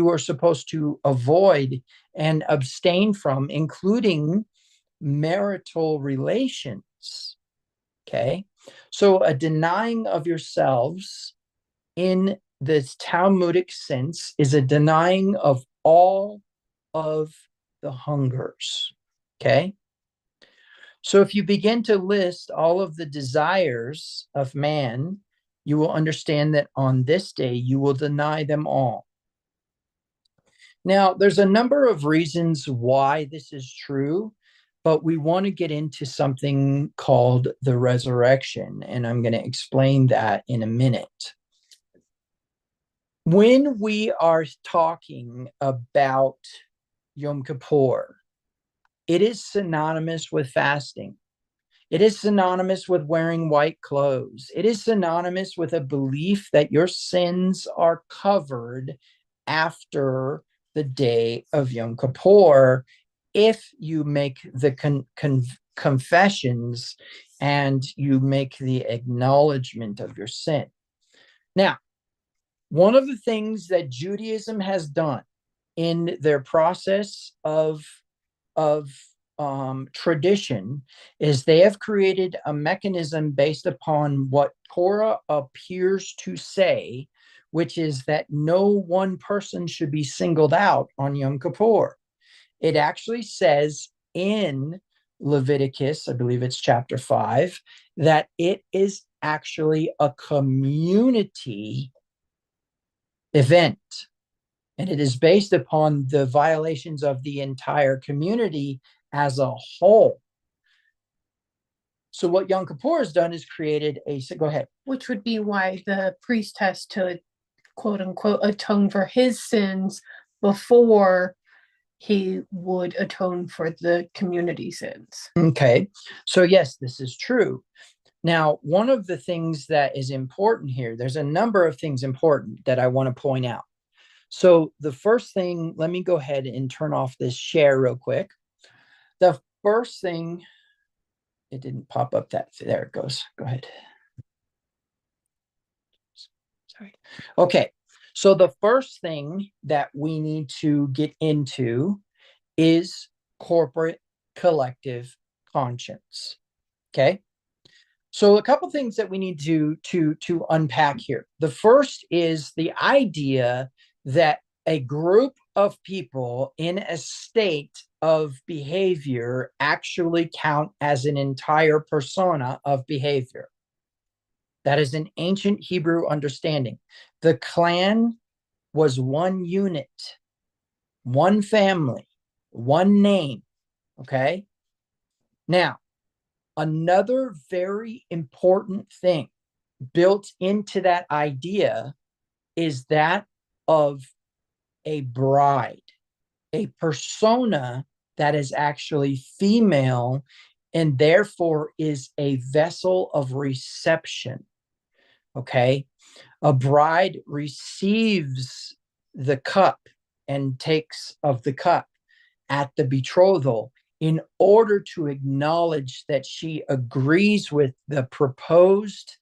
were supposed to avoid and abstain from, including marital relations. Okay. So a denying of yourselves in this Talmudic sense is a denying of all of the hungers. Okay. So if you begin to list all of the desires of man, you will understand that on this day you will deny them all. Now, there's a number of reasons why this is true, but we want to get into something called the resurrection, and I'm going to explain that in a minute. When we are talking about Yom Kippur, it is synonymous with fasting. It is synonymous with wearing white clothes. It is synonymous with a belief that your sins are covered after the day of Yom Kippur if you make the confessions and you make the acknowledgement of your sin. Now, one of the things that Judaism has done in their process of tradition is they have created a mechanism based upon what Torah appears to say, which is that no one person should be singled out on Yom Kippur. It actually says in Leviticus, I believe it's chapter 5, that it is actually a community event. And it is based upon the violations of the entire community as a whole. So what Yom Kippur has done is created go ahead. Which would be why the priest has to, quote unquote, atone for his sins before he would atone for the community sins. Okay. So yes, this is true. Now, one of the things that is important here, there's a number of things important that I want to point out. So the first thing, let me go ahead and turn off this share real quick. The first thing, it didn't pop up that, there it goes. Go ahead. Sorry. Okay. So the first thing that we need to get into is corporate collective conscience. Okay. So a couple things that we need to unpack here. The first is the idea that a group of people in a state of behavior actually count as an entire persona of behavior. That is an ancient Hebrew understanding. The clan was one unit, one family, one name. Okay. Now, another very important thing built into that idea is that of a bride, a persona that is actually female and therefore is a vessel of reception. Okay. A bride receives the cup and takes of the cup at the betrothal in order to acknowledge that she agrees with the proposed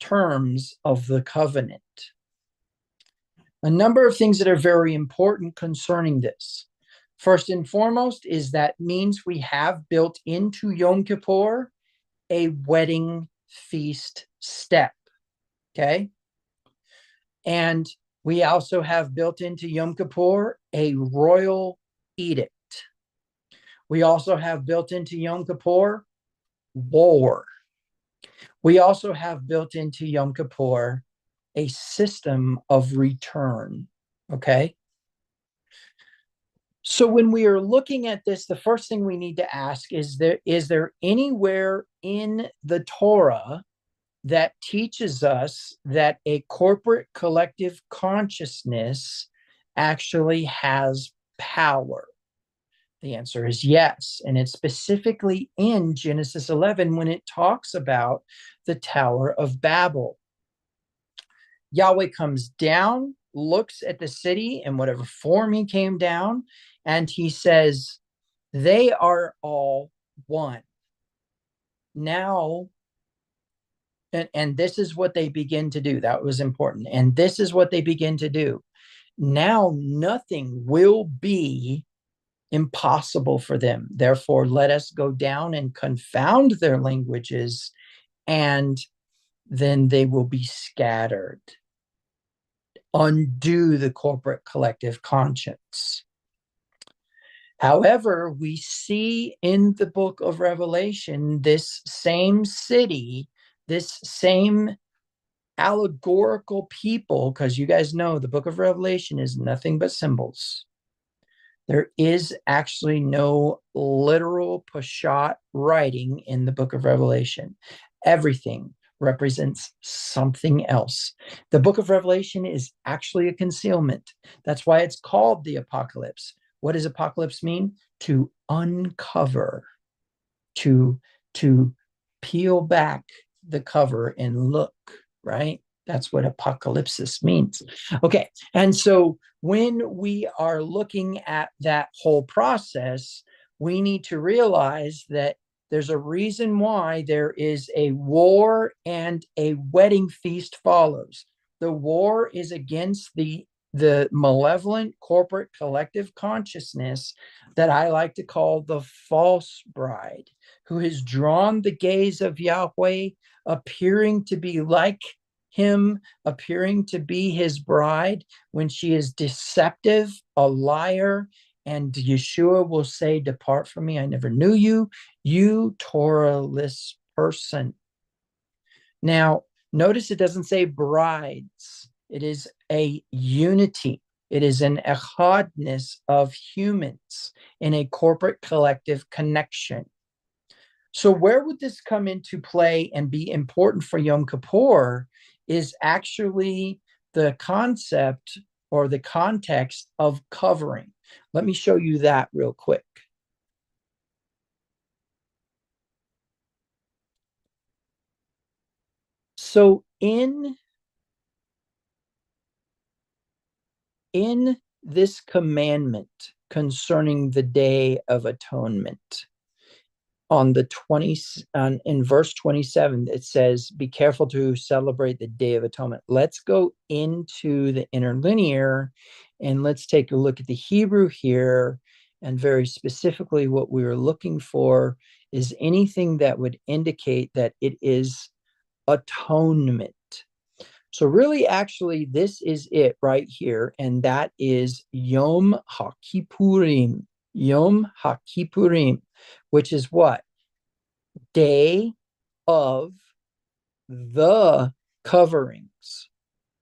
terms of the covenant. A number of things that are very important concerning this. First and foremost is that means we have built into Yom Kippur a wedding feast step. Okay. And we also have built into Yom Kippur a royal edict. We also have built into Yom Kippur war. We also have built into Yom Kippur a system of return. Okay. So when we are looking at this, the first thing we need to ask is there anywhere in the Torah that teaches us that a corporate collective consciousness actually has power? The answer is yes. And it's specifically in Genesis 11 when it talks about the Tower of Babel. Yahweh comes down, looks at the city in whatever form he came down, and he says, they are all one. Now, and this is what they begin to do. That was important. And this is what they begin to do. Now, nothing will be impossible for them. Therefore, let us go down and confound their languages, and then they will be scattered. Undo the corporate collective conscience. However, we see in the book of Revelation this same city, this same allegorical people, because you guys know the book of Revelation is nothing but symbols. There is actually no literal Peshat writing in the book of Revelation. Everything represents something else. The book of Revelation is actually a concealment. That's why it's called the apocalypse. What does apocalypse mean? To uncover, to peel back the cover and look, right? That's what apocalypsis means. Okay. And so when we are looking at that whole process, we need to realize that there's a reason why there is a war and a wedding feast follows. The war is against the malevolent corporate collective consciousness that I like to call the false bride, who has drawn the gaze of Yahweh, appearing to be like him, appearing to be his bride, when she is deceptive, a liar. And Yeshua will say, depart from me, I never knew you, you Torahless person. Now, notice it doesn't say brides. It is a unity. It is an echadness of humans in a corporate collective connection. So where would this come into play and be important for Yom Kippur is actually the concept or the context of covering. Let me show you that real quick. So in this commandment concerning the Day of Atonement, on the 20 in verse 27, it says, be careful to celebrate the Day of Atonement. Let's go into the interlinear and let's take a look at the Hebrew here. And very specifically, what we were looking for is anything that would indicate that it is atonement. So really, actually, this is it right here. And that is Yom HaKippurim. Yom HaKippurim, which is what? Day of the coverings.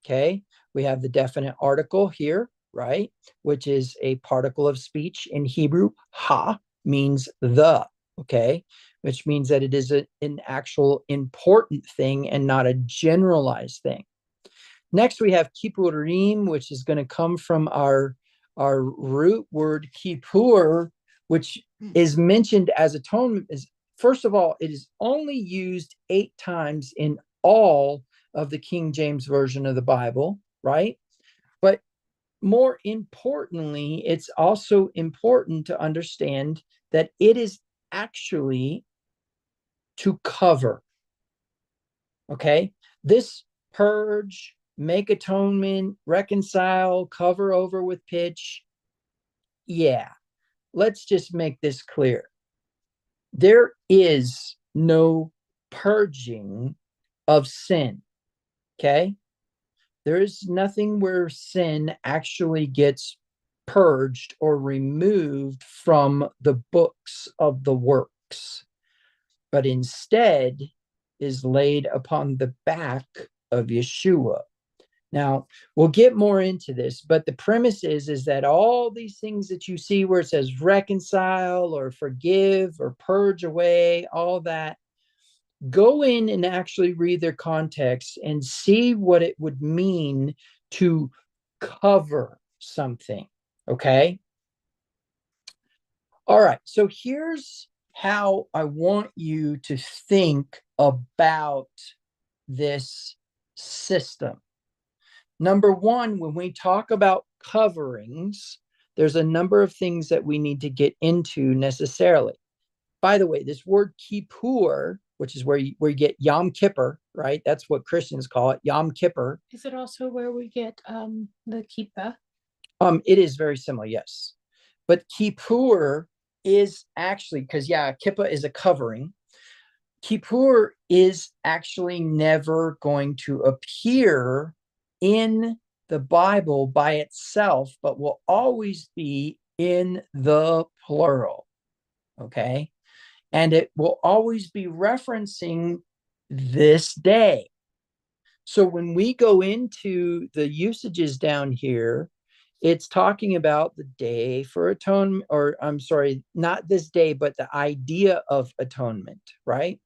Okay. We have the definite article here, right? Which is a particle of speech in Hebrew. Ha means the, okay? Which means that it is an actual important thing and not a generalized thing. Next, we have Kippurim, which is going to come from our root word Kippur, which is mentioned as atonement. First of all, it is only used 8 times in all of the King James Version of the Bible, right? But more importantly, it's also important to understand that it is actually to cover, okay? This purge, make atonement, reconcile, cover over with pitch. Yeah, let's just make this clear. There is no purging of sin, okay? There is nothing where sin actually gets purged or removed from the books of the works, but instead is laid upon the back of Yeshua. Now, we'll get more into this, but the premise is that all these things that you see where it says reconcile or forgive or purge away, all that, go in and actually read their context and see what it would mean to cover something, okay? All right. So here's how I want you to think about this system. Number one, when we talk about coverings, there's a number of things that we need to get into necessarily. By the way, this word Kippur, which is where you get Yom Kippur, right? That's what Christians call it, Yom Kippur. Is it also where we get the kippah? It is very similar, yes. But Kippur is actually, because yeah, kippah is a covering. Kippur is actually never going to appear in the Bible by itself, but will always be in the plural. Okay. And it will always be referencing this day. So when we go into the usages down here, it's talking about the day for atonement, or I'm sorry, not this day, but the idea of atonement, right?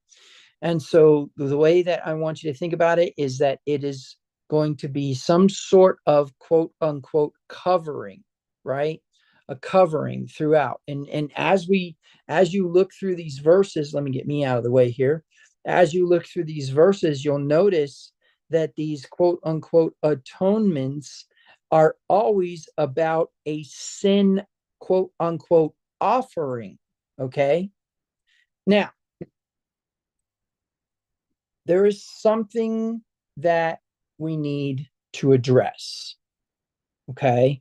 And so the way that I want you to think about it is that it is going to be some sort of quote unquote covering, right? A covering throughout. And as you look through these verses, let me get me out of the way here. As you look through these verses, you'll notice that these quote unquote atonements are always about a sin quote unquote offering. Okay. Now, there is something that we need to address. Okay.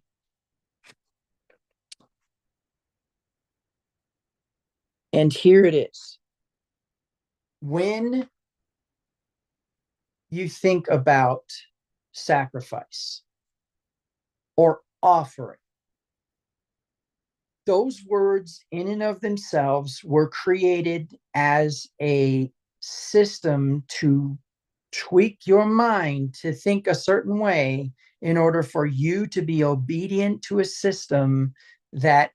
And here it is. When you think about sacrifice or offering, those words in and of themselves were created as a system to tweak your mind to think a certain way in order for you to be obedient to a system that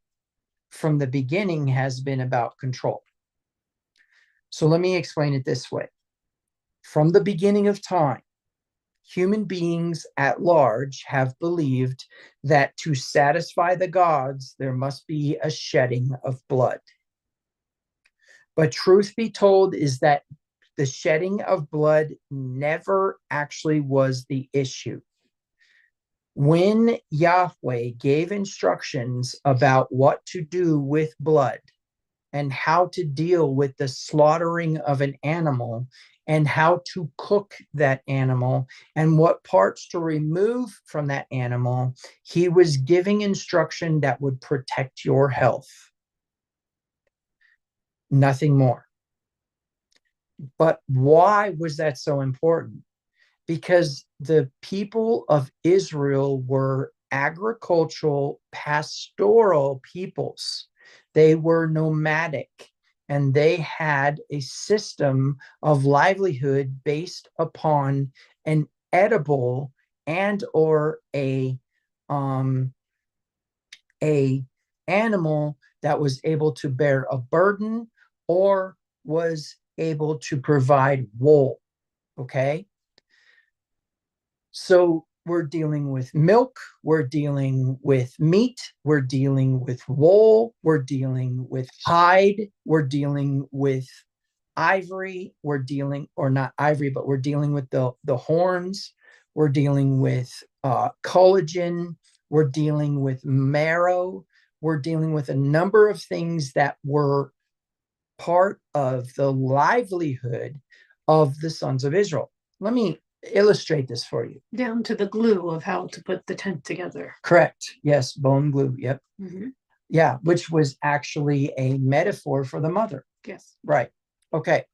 from the beginning has been about control. So let me explain it this way. From the beginning of time, human beings at large have believed that to satisfy the gods, there must be a shedding of blood. But truth be told is that the shedding of blood never actually was the issue. When Yahweh gave instructions about what to do with blood and how to deal with the slaughtering of an animal and how to cook that animal and what parts to remove from that animal, he was giving instruction that would protect your health. Nothing more. But why was that so important? Because the people of Israel were agricultural, pastoral peoples. They were nomadic and they had a system of livelihood based upon an edible and or a animal that was able to bear a burden or was able to provide wool. Okay. So we're dealing with milk, we're dealing with meat, we're dealing with wool, we're dealing with hide, we're dealing with ivory, we're dealing, or not ivory, but we're dealing with the horns, we're dealing with collagen, we're dealing with marrow, we're dealing with a number of things that were part of the livelihood of the sons of Israel. Let me illustrate this for you. Down to the glue of how to put the tent together. Correct. Yes, bone glue. Yep. Mm-hmm. Yeah, which was actually a metaphor for the mother. Yes. Right. Okay.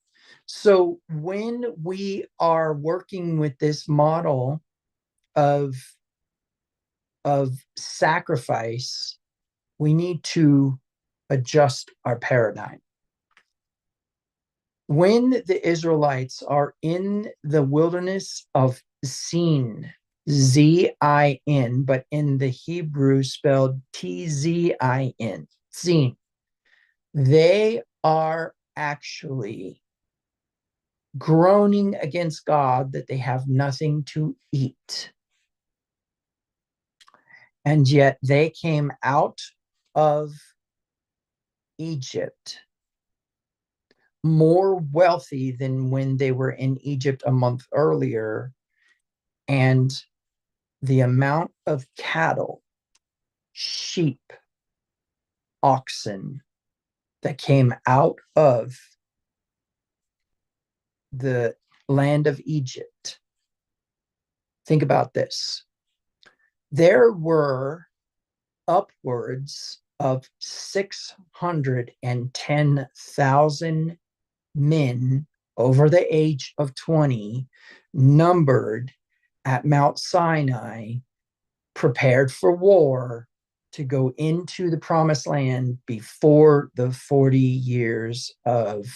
So when we are working with this model of sacrifice, we need to adjust our paradigm. When the Israelites are in the wilderness of Zin, Zin, but in the Hebrew spelled Tzin, Zin, they are actually groaning against God that they have nothing to eat. And yet they came out of Egypt, more wealthy than when they were in Egypt a month earlier. And the amount of cattle, sheep, oxen that came out of the land of Egypt. Think about this. There were upwards of 610,000 men over the age of 20 numbered at Mount Sinai, prepared for war to go into the promised land before the 40 years of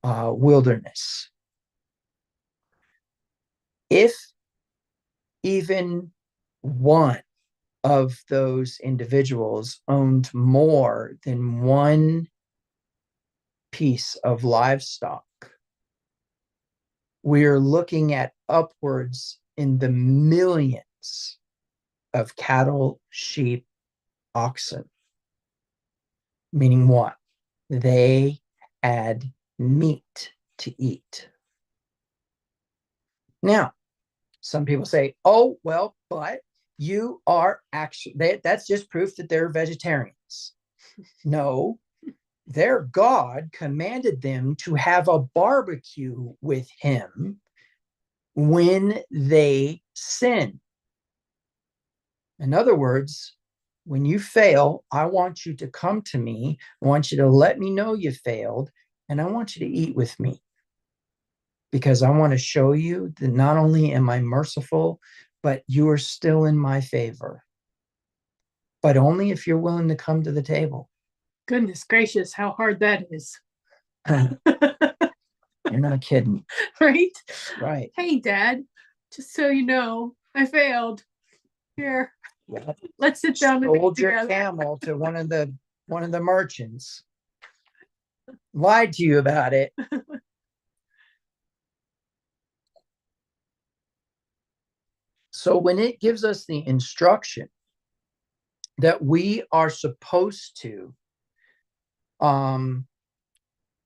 wilderness. If even one of those individuals owned more than one piece of livestock, we're looking at upwards in the millions of cattle, sheep, oxen. Meaning what? They had meat to eat. Now, some people say, oh, well, but you are actually, that's just proof that they're vegetarians. No, their God commanded them to have a barbecue with him when they sin. In other words, when you fail, I want you to come to me. I want you to let me know you failed, and I want you to eat with me. Because I want to show you that not only am I merciful, but you are still in my favor. But only if you're willing to come to the table. Goodness gracious, how hard that is. You're not kidding. Right? Right. Hey, Dad, just so you know, I failed. Here, Yeah. let's sit down and Sold your together. camel to one of the merchants. Lied to you about it. So when it gives us the instruction that we are supposed to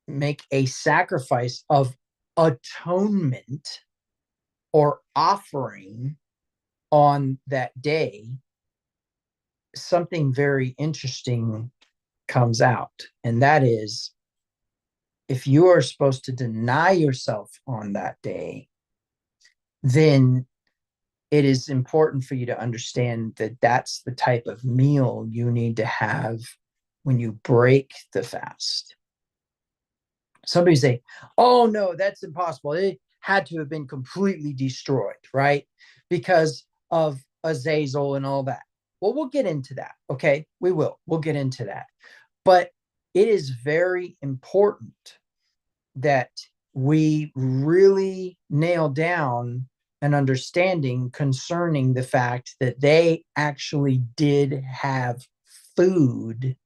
make a sacrifice of atonement or offering on that day, something very interesting comes out. And that is, if you are supposed to deny yourself on that day, then it is important for you to understand that that's the type of meal you need to have when you break the fast. Somebody say, oh, no, that's impossible. It had to have been completely destroyed, right? Because of Azazel and all that. Well, we'll get into that. Okay, we will. We'll get into that. But it is very important that we really nail down an understanding concerning the fact that they actually did have food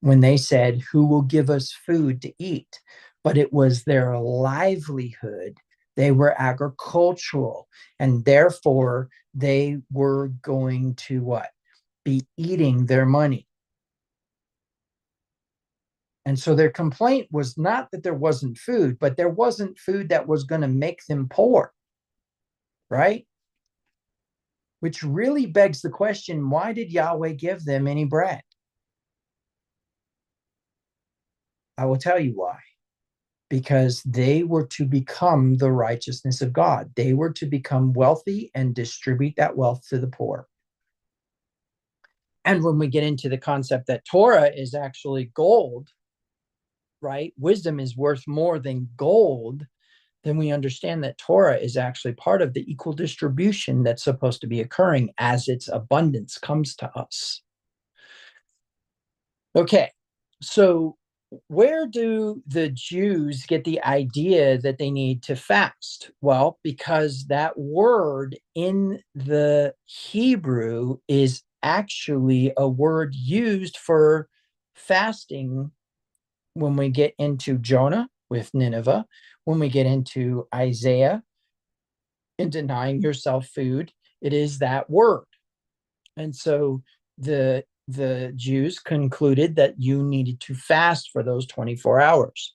when they said, who will give us food to eat? But it was their livelihood. They were agricultural, and therefore they were going to what? Be eating their money. And so their complaint was not that there wasn't food, but there wasn't food that was going to make them poor, right? Which really begs the question, why did Yahweh give them any bread? I will tell you why. Because they were to become the righteousness of God. They were to become wealthy and distribute that wealth to the poor. And when we get into the concept that Torah is actually gold, right? Wisdom is worth more than gold. Then we understand that Torah is actually part of the equal distribution that's supposed to be occurring as its abundance comes to us. Okay, so where do the Jews get the idea that they need to fast? Well, because that word in the Hebrew is actually a word used for fasting when we get into Jonah with Nineveh, when we get into Isaiah in denying yourself food, it is that word. And so the the Jews concluded that you needed to fast for those 24 hours.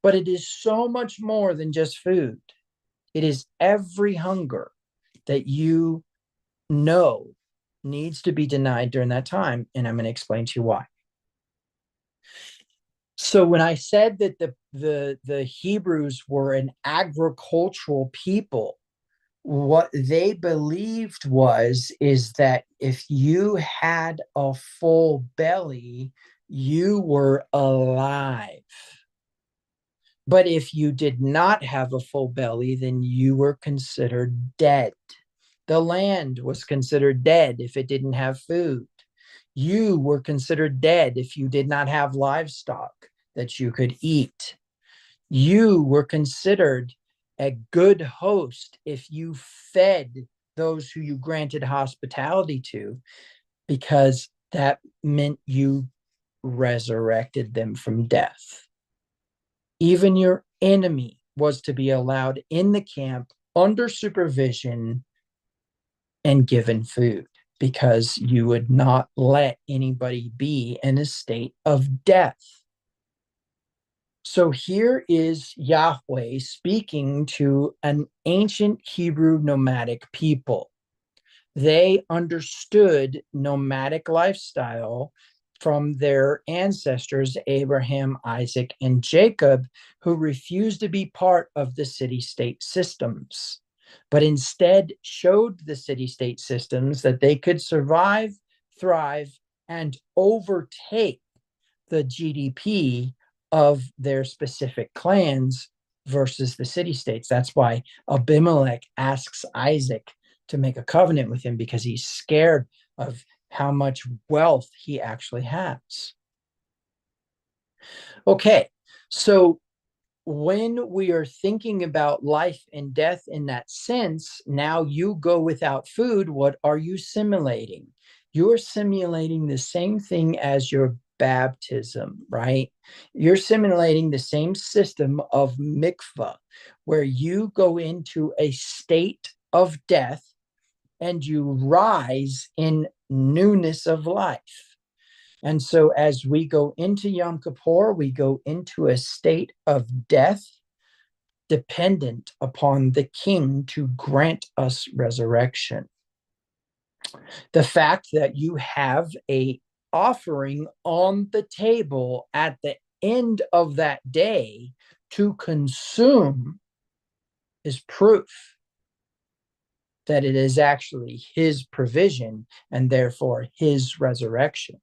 But it is so much more than just food. It is every hunger that you know needs to be denied during that time. And I'm going to explain to you why. So when I said that the Hebrews were an agricultural people, what they believed is that if you had a full belly, you were alive. But if you did not have a full belly, then you were considered dead. The land was considered dead if it didn't have food. You were considered dead if you did not have livestock that you could eat. You were considered a good host if you fed those who you granted hospitality to, because that meant you resurrected them from death. Even your enemy was to be allowed in the camp under supervision and given food, because you would not let anybody be in a state of death. So here is Yahweh speaking to an ancient Hebrew nomadic people. They understood nomadic lifestyle from their ancestors, Abraham, Isaac, and Jacob, who refused to be part of the city-state systems, but instead showed the city-state systems that they could survive, thrive, and overtake the GDP of their specific clans versus the city-states. That's why Abimelech asks Isaac to make a covenant with him, because he's scared of how much wealth he actually has. Okay, so when we are thinking about life and death in that sense, now you go without food, what are you simulating? You're simulating the same thing as your baptism, right? You're simulating the same system of mikvah, where you go into a state of death and you rise in newness of life. And so as we go into Yom Kippur, we go into a state of death dependent upon the king to grant us resurrection. The fact that you have a offering on the table at the end of that day to consume is proof that it is actually his provision and therefore his resurrection.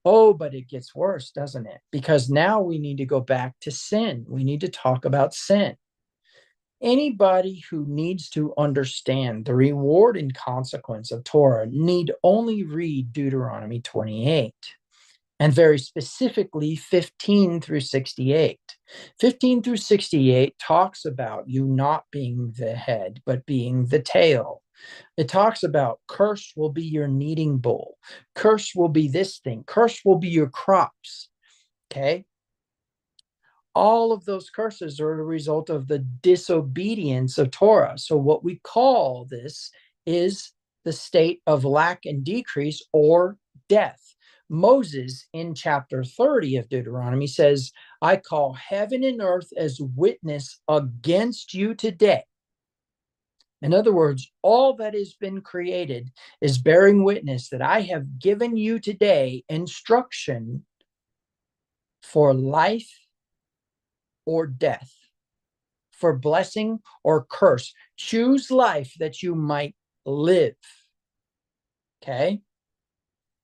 Oh, but it gets worse, doesn't it? Because now we need to go back to sin. We need to talk about sin. Anybody who needs to understand the reward and consequence of Torah need only read Deuteronomy 28, and very specifically 15 through 68. 15 through 68 talks about you not being the head, but being the tail. It talks about cursed will be your kneading bowl. Cursed will be this thing. Cursed will be your crops. Okay. All of those curses are a result of the disobedience of Torah. So what we call this is the state of lack and decrease, or death. Moses in chapter 30 of Deuteronomy says, I call heaven and earth as witness against you today. In other words, all that has been created is bearing witness that I have given you today instruction for life or death, for blessing or curse. Choose life that you might live. Okay.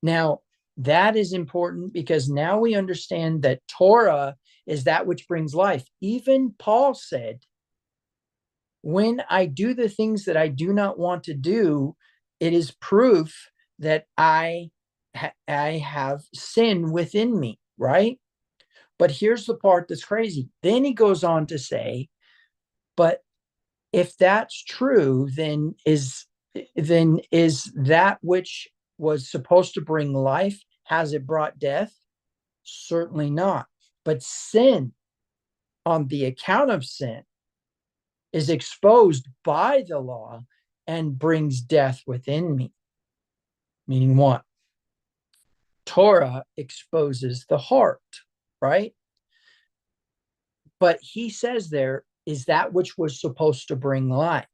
Now, that is important because now we understand that Torah is that which brings life. Even Paul said, when I do the things that I do not want to do, it is proof that I have sin within me, right? But here's the part that's crazy. Then he goes on to say, but if that's true, then is that which was supposed to bring life, has it brought death? Certainly not. But sin, on the account of sin, is exposed by the law and brings death within me. Meaning what? Torah exposes the heart, right? But he says there is that which was supposed to bring life,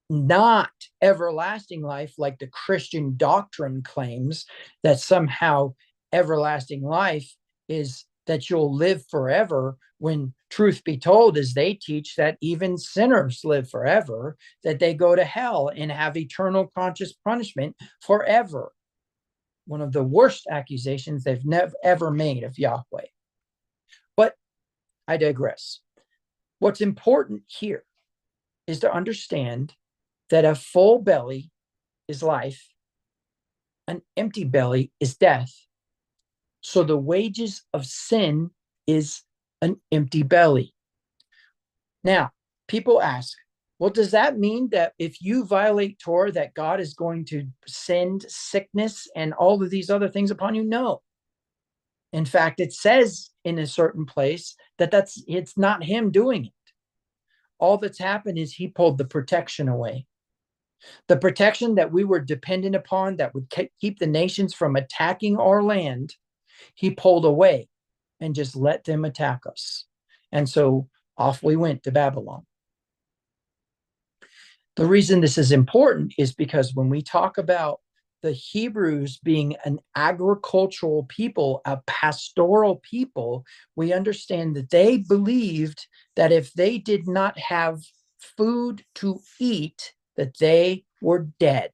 not everlasting life, like the Christian doctrine claims that somehow everlasting life is that you'll live forever, when truth be told is they teach that even sinners live forever, that they go to hell and have eternal conscious punishment forever. One of the worst accusations they've never ever made of Yahweh. But I digress. What's important here is to understand that a full belly is life, an empty belly is death. So the wages of sin is an empty belly. Now, people ask, well, does that mean that if you violate Torah, that God is going to send sickness and all of these other things upon you? No. In fact, it says in a certain place that it's not him doing it. All that's happened is he pulled the protection away. The protection that we were dependent upon that would keep the nations from attacking our land, he pulled away and just let them attack us. And so off we went to Babylon. The reason this is important is because when we talk about the Hebrews being an agricultural people, a pastoral people, we understand that they believed that if they did not have food to eat, that they were dead.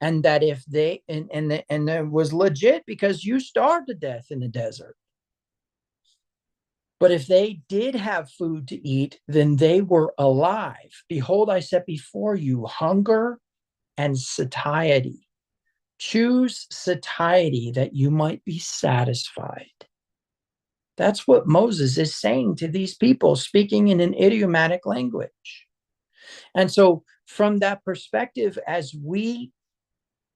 And that if they, and it was legit because you starved to death in the desert. But if they did have food to eat, then they were alive. Behold, I set before you hunger and satiety. Choose satiety that you might be satisfied. That's what Moses is saying to these people, speaking in an idiomatic language. And so, from that perspective, as we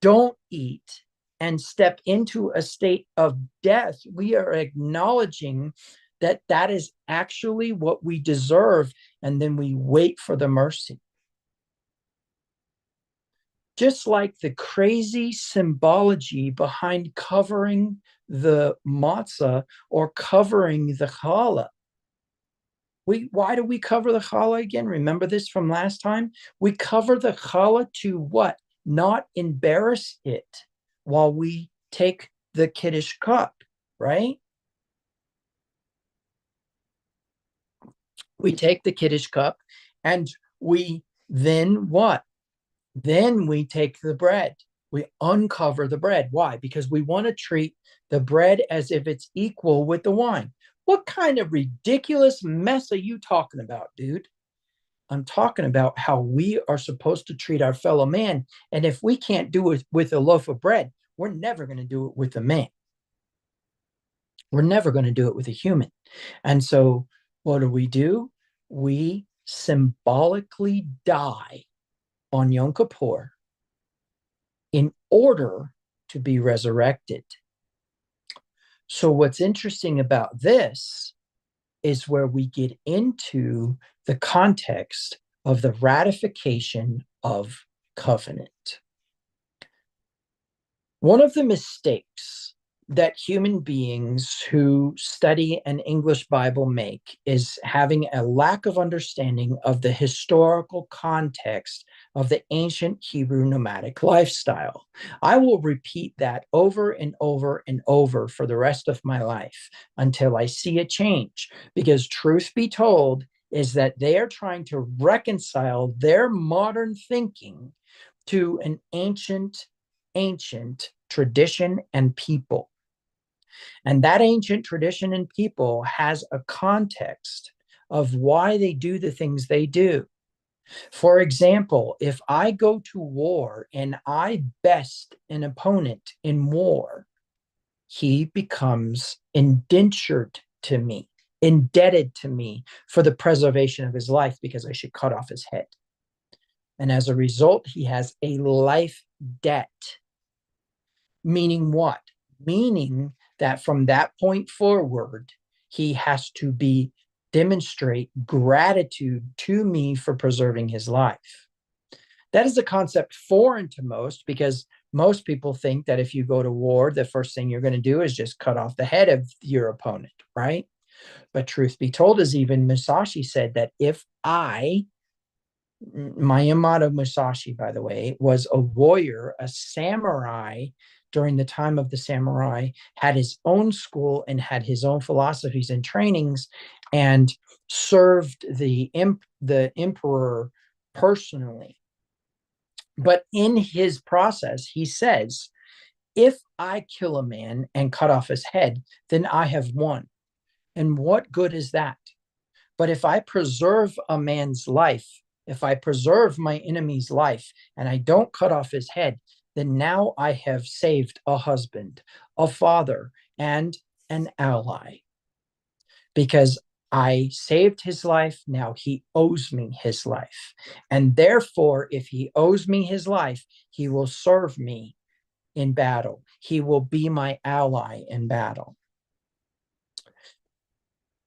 don't eat and step into a state of death, we are acknowledging that that is actually what we deserve, and then we wait for the mercy. Just like the crazy symbology behind covering the matzah or covering the challah. Why do we cover the challah again? Remember this from last time? We cover the challah to what? Not embarrass it while we take the Kiddush cup, right? We take the Kiddush cup and we then what? Then we take the bread. We uncover the bread. Why? Because we want to treat the bread as if it's equal with the wine. What kind of ridiculous mess are you talking about, dude? I'm talking about how we are supposed to treat our fellow man. And if we can't do it with a loaf of bread, we're never going to do it with a man. We're never going to do it with a human. And so what do? We symbolically die on Yom Kippur in order to be resurrected. So what's interesting about this is where we get into the context of the ratification of covenant. One of the mistakes that human beings who study an English Bible make is having a lack of understanding of the historical context of the ancient Hebrew nomadic lifestyle. I will repeat that over and over and over for the rest of my life until I see a change, because truth be told is that they are trying to reconcile their modern thinking to an ancient tradition and people. And that ancient tradition and people has a context of why they do the things they do. For example, if I go to war and I best an opponent in war, he becomes indentured to me, indebted to me for the preservation of his life, because I should cut off his head. And as a result, he has a life debt. Meaning what? Meaning that from that point forward, he has to demonstrate gratitude to me for preserving his life. That is a concept foreign to most, because Most people think that if you go to war, the first thing you're going to do is just cut off the head of your opponent, right? But truth be told, as even Musashi said, that if Miyamoto Musashi, by the way, was a warrior, a samurai during the time of the samurai, had his own school and had his own philosophies and trainings, and served the emperor personally. But in his process, he says, if I kill a man and cut off his head, then I have won. And what good is that? But if I preserve a man's life, if I preserve my enemy's life and I don't cut off his head, then now I have saved a husband, a father, and an ally. Because I saved his life, now he owes me his life. And therefore, if he owes me his life, he will serve me in battle. He will be my ally in battle.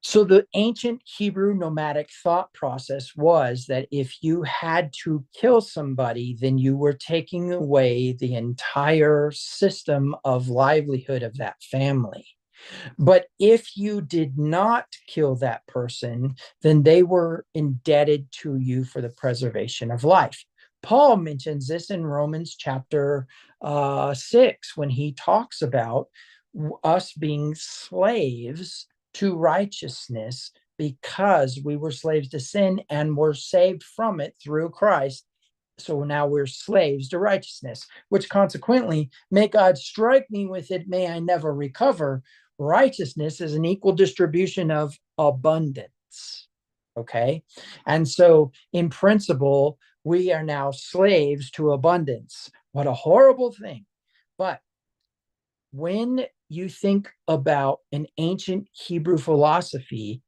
So the ancient Hebrew nomadic thought process was that if you had to kill somebody, then you were taking away the entire system of livelihood of that family. But if you did not kill that person, then they were indebted to you for the preservation of life. Paul mentions this in Romans chapter 6 when he talks about us being slaves to righteousness because we were slaves to sin and were saved from it through Christ. So now we're slaves to righteousness, which consequently, may God strike me with it, may I never recover. Righteousness is an equal distribution of abundance. Okay. And so, in principle, we are now slaves to abundance. What a horrible thing. But when you think about an ancient Hebrew philosophy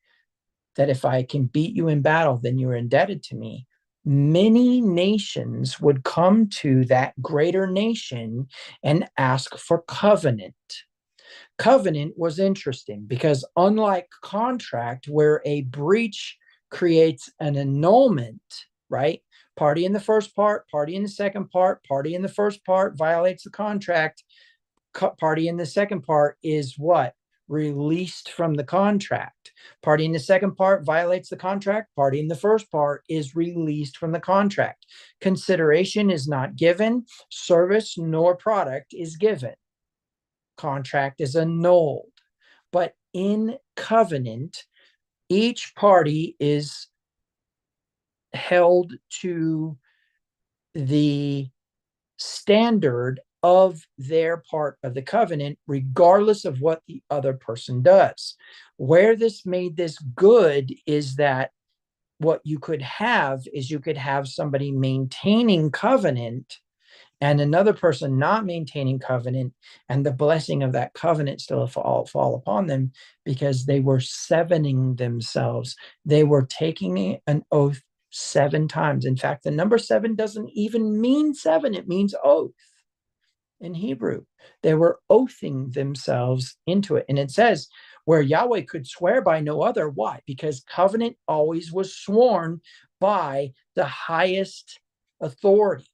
that if I can beat you in battle, then you're indebted to me, many nations would come to that greater nation and ask for covenant. Covenant was interesting because, unlike contract, where a breach creates an annulment, right? Party in the first part, party in the second part, party in the first part violates the contract. Party in the second part is what? Released from the contract. Party in the second part violates the contract. Party in the first part is released from the contract. Consideration is not given, service nor product is given. Contract is annulled. But in covenant, each party is held to the standard of their part of the covenant, regardless of what the other person does. Where this made this good is that what you could have is you could have somebody maintaining covenant and another person not maintaining covenant, and the blessing of that covenant still fall upon them because they were sevening themselves. They were taking an oath 7 times. In fact, the number 7 doesn't even mean 7, it means oath in Hebrew. They were oathing themselves into it. And it says, where Yahweh could swear by no other. Why? Because covenant always was sworn by the highest authority,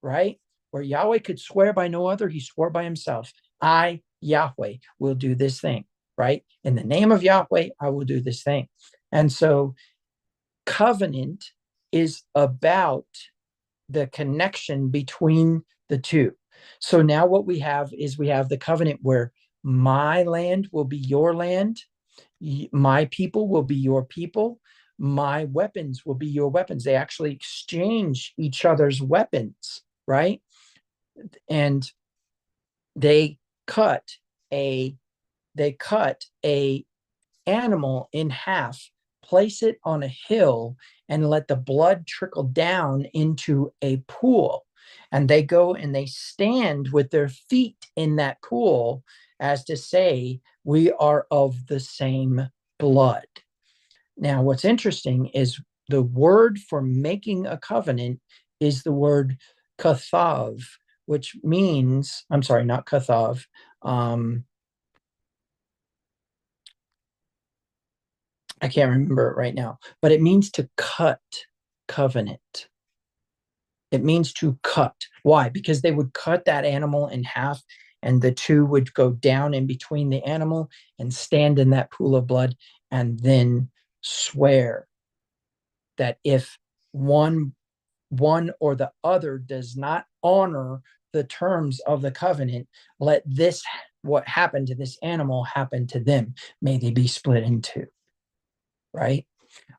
right? Where Yahweh could swear by no other, he swore by himself. I, Yahweh, will do this thing, right? In the name of Yahweh, I will do this thing. And so covenant is about the connection between the two. So now what we have is we have the covenant where my land will be your land, my people will be your people, my weapons will be your weapons. They actually exchange each other's weapons, right? And they cut a they cut a animal in half, place it on a hill, and let the blood trickle down into a pool. And they go and they stand with their feet in that pool as to say, we are of the same blood. Now, what's interesting is the word for making a covenant is the word kathav, which means, I'm sorry, not kathav. I can't remember it right now, but it means to cut covenant. It means to cut. Why? Because they would cut that animal in half, and the two would go down in between the animal and stand in that pool of blood, and then swear that if one or the other does not honor the terms of the covenant, let this, what happened to this animal, happen to them. May they be split in two. Right?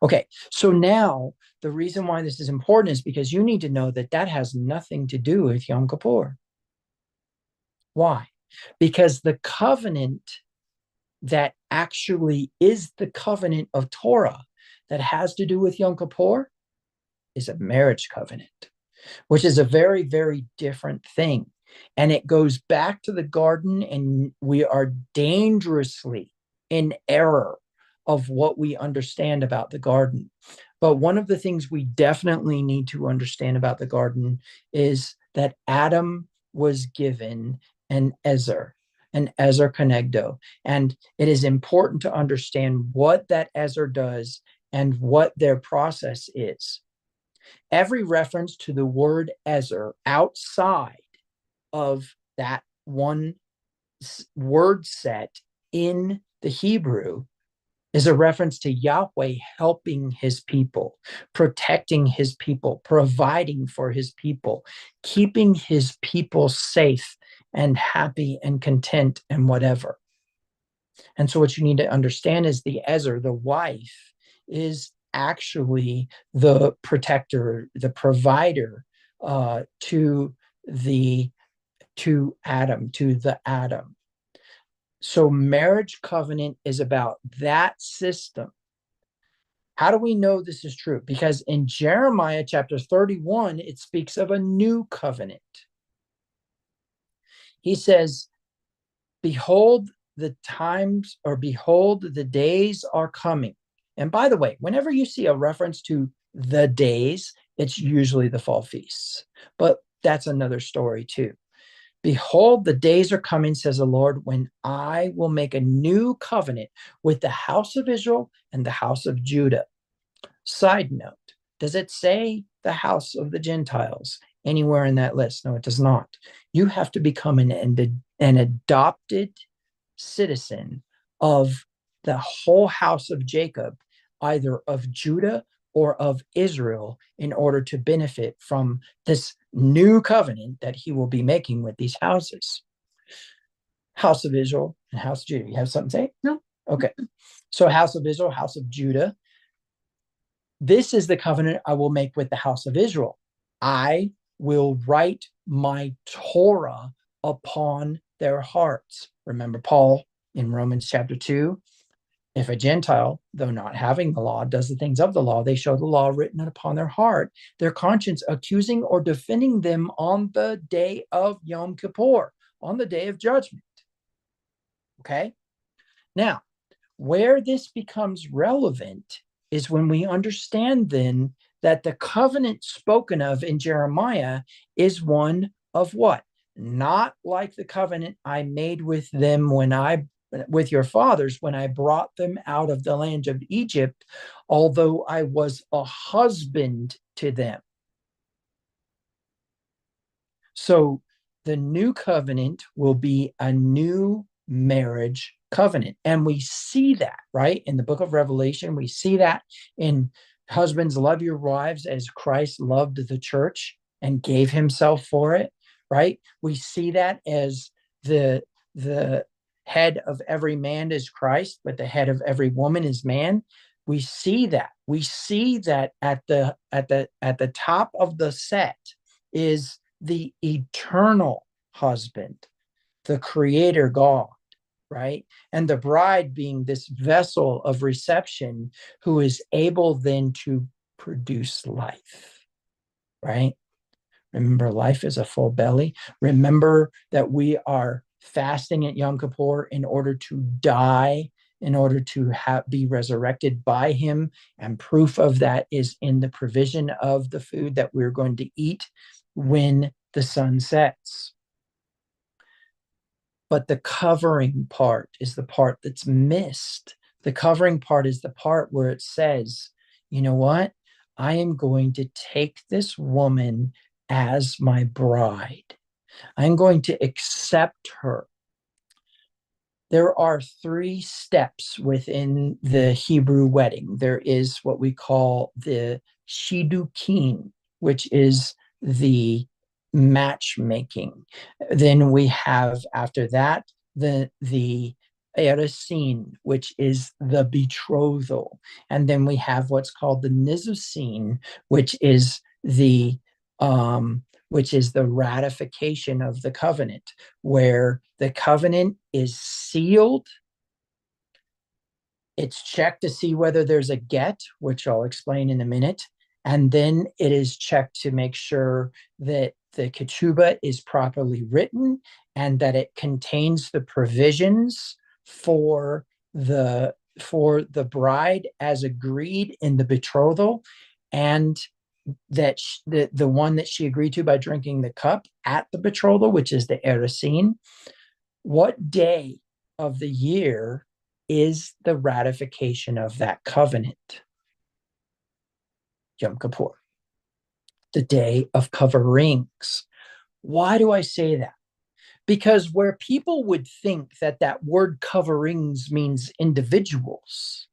Okay, so now the reason why this is important is because you need to know that that has nothing to do with Yom Kippur. Why? Because the covenant that actually is the covenant of Torah that has to do with Yom Kippur is a marriage covenant, which is a very, very different thing. And it goes back to the garden, and we are dangerously in error of what we understand about the garden. But one of the things we definitely need to understand about the garden is that Adam was given an Ezer Kenegdo. And it is important to understand what that Ezer does and what their process is. Every reference to the word Ezer outside of that one word set in the Hebrew is a reference to Yahweh helping his people, protecting his people, providing for his people, keeping his people safe and happy and content and whatever. And so what you need to understand is the Ezer, the wife, is actually the protector, the provider to the to Adam, to the Adam. So marriage covenant is about that system. How do we know this is true? Because in Jeremiah chapter 31, it speaks of a new covenant. He says, behold, the times, or behold, the days are coming. And by the way, whenever you see a reference to the days, it's usually the fall feasts. But that's another story too. Behold, the days are coming, says the Lord, when I will make a new covenant with the house of Israel and the house of Judah. Side note, does it say the house of the Gentiles anywhere in that list? No, it does not. You have to become an adopted citizen of the whole house of Jacob, either of Judah or of Israel, in order to benefit from this new covenant that he will be making with these houses. House of Israel and house of Judah. You have something to say? No. Okay. So house of Israel, house of Judah. This is the covenant I will make with the house of Israel. I will write my Torah upon their hearts. Remember Paul in Romans chapter 2. If a Gentile, though not having the law, does the things of the law, they show the law written upon their heart, their conscience accusing or defending them on the day of Yom Kippur, on the day of judgment. Okay? Now, where this becomes relevant is when we understand then that the covenant spoken of in Jeremiah is one of what? Not like the covenant I made with them with your fathers when I brought them out of the land of Egypt, although I was a husband to them. So the new covenant will be a new marriage covenant. And we see that, right? In the book of Revelation, we see that in husbands, love your wives as Christ loved the church and gave himself for it, right? We see that as the head of every man is Christ, but the head of every woman is man. We see that. We see that at the top of the set is the eternal husband, the creator God, right? And the bride being this vessel of reception who is able then to produce life, right? Remember, life is a full belly. Remember that we are fasting at Yom Kippur in order to die, in order to be resurrected by him. And proof of that is in the provision of the food that we're going to eat when the sun sets. But the covering part is the part that's missed. The covering part is the part where it says, you know what? I am going to take this woman as my bride. I'm going to accept her. There are three steps within the Hebrew wedding. There is what we call the shidukin, which is the matchmaking. Then we have after that the eresin, which is the betrothal, and then we have what's called the nizusin, which is the ratification of the covenant, where the covenant is sealed. It's checked to see whether there's a get, which I'll explain in a minute. And then it is checked to make sure that the ketubah is properly written and that it contains the provisions for the bride as agreed in the betrothal, and that the one that she agreed to by drinking the cup at the betrothal, which is the eresin. What day of the year is the ratification of that covenant? Yom Kippur, the day of coverings. Why do I say that? Because where people would think that that word coverings means individuals,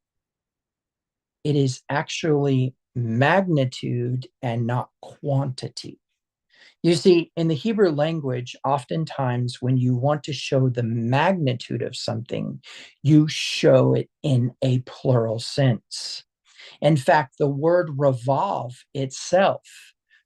it is actually magnitude and not quantity. You see, in the Hebrew language, oftentimes when you want to show the magnitude of something, you show it in a plural sense. In fact, the word revolve itself,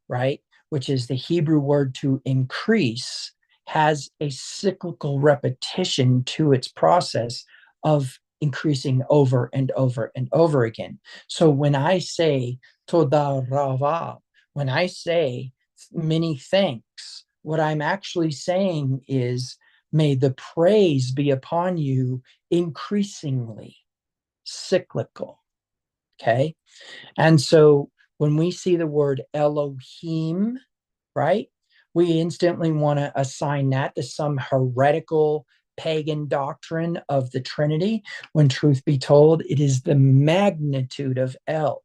right, which is the Hebrew word to increase, has a cyclical repetition to its process of increasing over and over and over again. So when I say toda rava, when I say many thanks, what I'm actually saying is, may the praise be upon you increasingly, cyclical. Okay. And so when we see the word Elohim, right, we instantly want to assign that to some heretical pagan doctrine of the Trinity, when truth be told, it is the magnitude of El,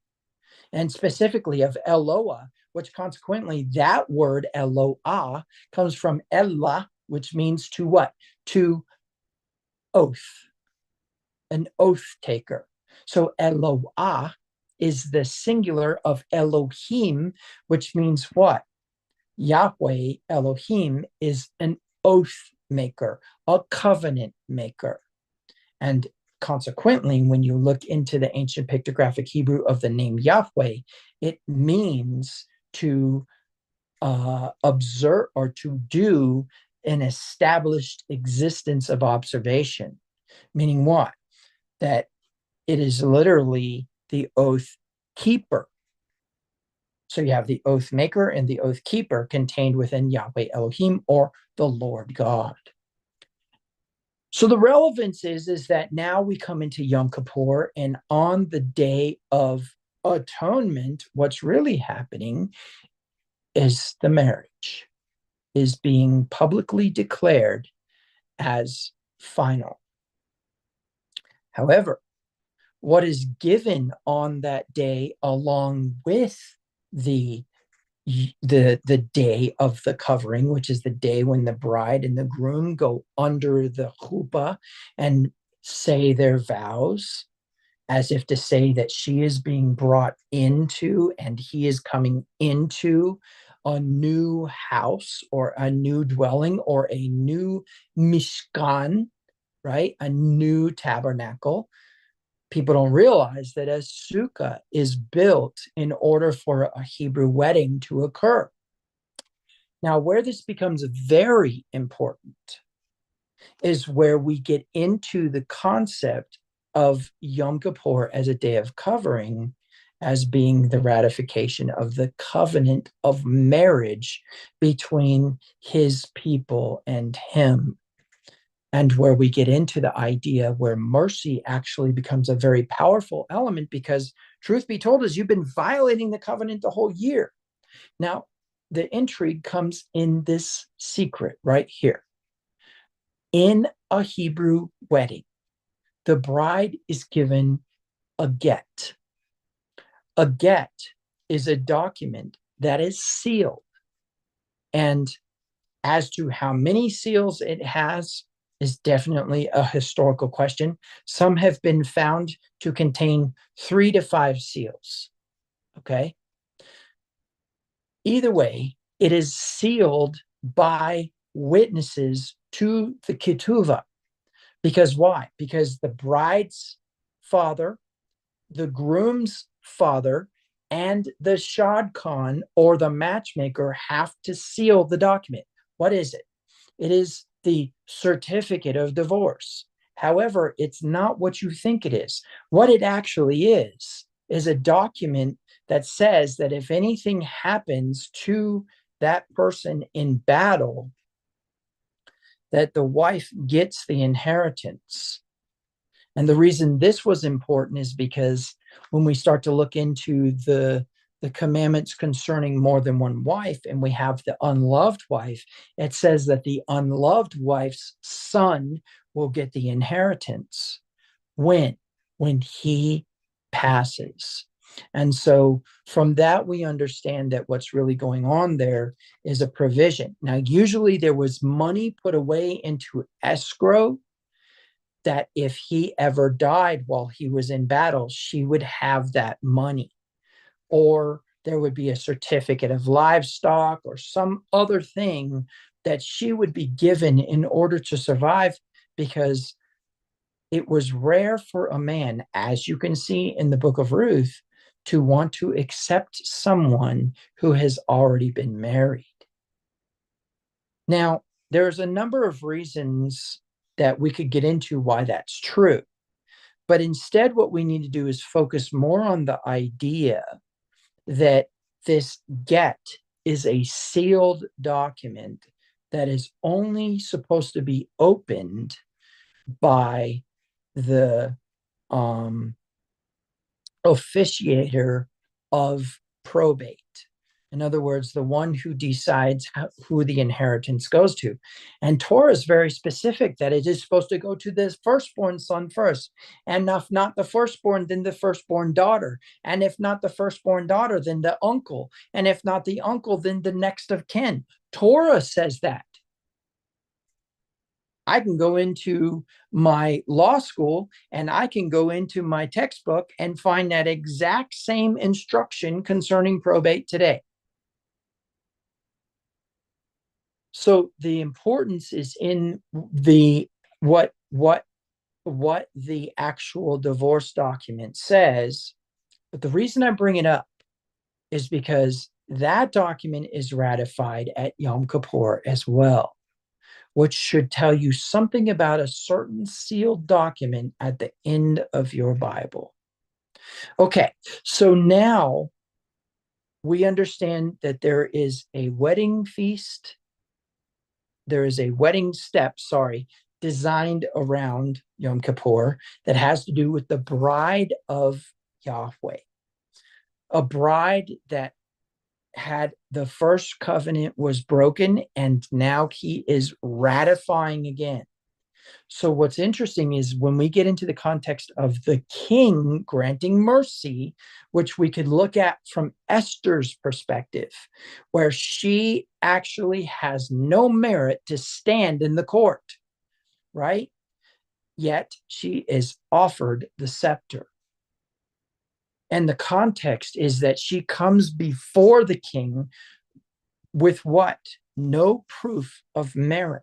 and specifically of Eloah, which consequently that word Eloah comes from Ella, which means to what? To oath, an oath taker. So Eloah is the singular of Elohim, which means what? Yahweh Elohim is an oath maker, a covenant maker. And consequently, when you look into the ancient pictographic Hebrew of the name Yahweh, it means to observe or to do an established existence of observation. Meaning what? That it is literally the oath keeper. So you have the oath maker and the oath keeper contained within Yahweh Elohim, or the Lord God. So the relevance is that now we come into Yom Kippur, and on the day of atonement, what's really happening is the marriage is being publicly declared as final. However, what is given on that day, along with the the day of the covering, which is the day when the bride and the groom go under the chuppah and say their vows, as if to say that she is being brought into and he is coming into a new house or a new dwelling or a new mishkan, right? A new tabernacle. People don't realize that a sukkah is built in order for a Hebrew wedding to occur. Now, where this becomes very important is where we get into the concept of Yom Kippur as a day of covering, as being the ratification of the covenant of marriage between his people and him. And where we get into the idea where mercy actually becomes a very powerful element, because truth be told, is you've been violating the covenant the whole year. Now, the intrigue comes in this secret right here. In a Hebrew wedding, the bride is given a get. A get is a document that is sealed. And as to how many seals it has is definitely a historical question. Some have been found to contain 3 to 5 seals. Okay. Either way, it is sealed by witnesses to the ketuvah. Because why? Because the bride's father, the groom's father, and the shadchan or the matchmaker have to seal the document. What is it? It is the certificate of divorce. However, it's not what you think it is. What it actually is a document that says that if anything happens to that person in battle, that the wife gets the inheritance. And the reason this was important is because when we start to look into the commandments concerning more than one wife, and we have the unloved wife, it says that the unloved wife's son will get the inheritance. When? When he passes. And so from that, we understand that what's really going on there is a provision. Now, usually there was money put away into escrow that if he ever died while he was in battle, she would have that money. Or there would be a certificate of livestock or some other thing that she would be given in order to survive, because it was rare for a man, as you can see in the book of Ruth, to want to accept someone who has already been married. Now, there's a number of reasons that we could get into why that's true. But instead, what we need to do is focus more on the idea that this get is a sealed document that is only supposed to be opened by the officiator of probate. In other words, the one who decides who the inheritance goes to. And Torah is very specific that it is supposed to go to the firstborn son first. And if not the firstborn, then the firstborn daughter. And if not the firstborn daughter, then the uncle. And if not the uncle, then the next of kin. Torah says that. I can go into my law school and I can go into my textbook and find that exact same instruction concerning probate today. So the importance is in the what the actual divorce document says. But the reason I bring it up is because that document is ratified at Yom Kippur as well, which should tell you something about a certain sealed document at the end of your Bible. Okay, so now we understand that there is a wedding feast, there is a wedding step, designed around Yom Kippur that has to do with the bride of Yahweh, a bride that had the first covenant was broken and now he is ratifying again. So what's interesting is when we get into the context of the king granting mercy, which we could look at from Esther's perspective, where she actually has no merit to stand in the court, right? Yet she is offered the scepter. And the context is that she comes before the king with what? No proof of merit,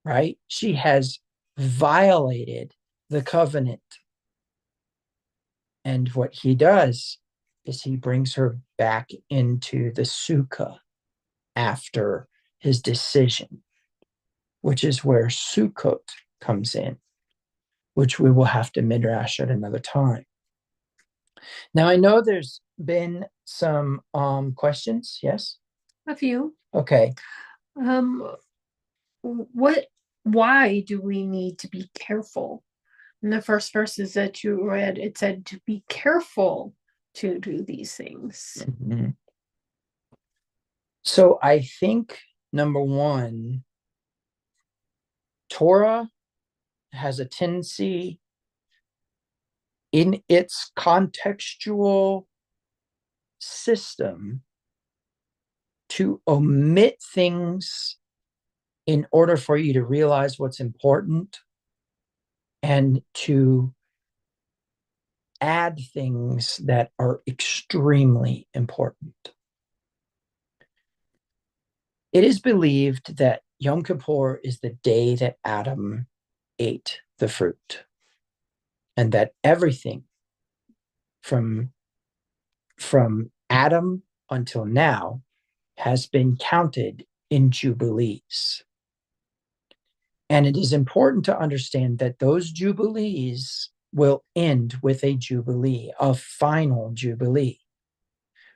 right? She has violated the covenant. And what he does is he brings her back into the sukkah after his decision, which is where Sukkot comes in, which we will have to midrash at another time. Now, I know there's been some questions. Yes? A few. Okay. Um, why do we need to be careful? In the first verses that you read, it said to be careful to do these things. Mm-hmm. So I think number one, Torah has a tendency in its contextual system to omit things in order for you to realize what's important and to add things that are extremely important. It is believed that Yom Kippur is the day that Adam ate the fruit, and that everything from Adam until now has been counted in jubilees. And it is important to understand that those jubilees will end with a jubilee, a final jubilee,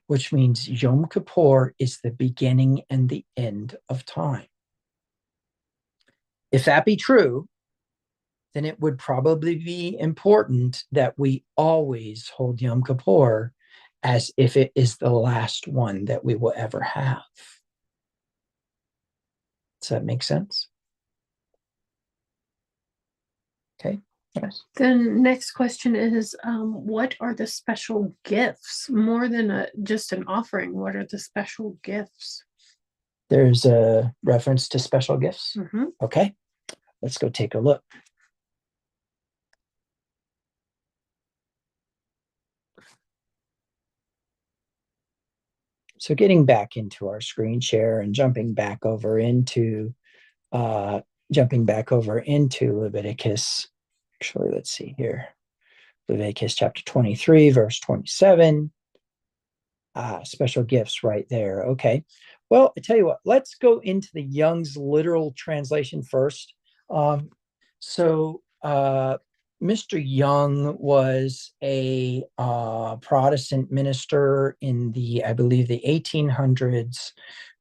which means Yom Kippur is the beginning and the end of time. If that be true, then it would probably be important that we always hold Yom Kippur as if it is the last one that we will ever have. Does that make sense? Okay. Yes. The next question is, what are the special gifts? More than just an offering, what are the special gifts? There's a reference to special gifts. Mm-hmm. Okay. Let's go take a look. So getting back into our screen share and jumping back over into Leviticus. Actually, let's see here. Leviticus chapter 23, verse 27. Special gifts right there. Okay. Well, I tell you what, let's go into the Young's literal translation first. Mr. Young was a Protestant minister in I believe, the 1800s,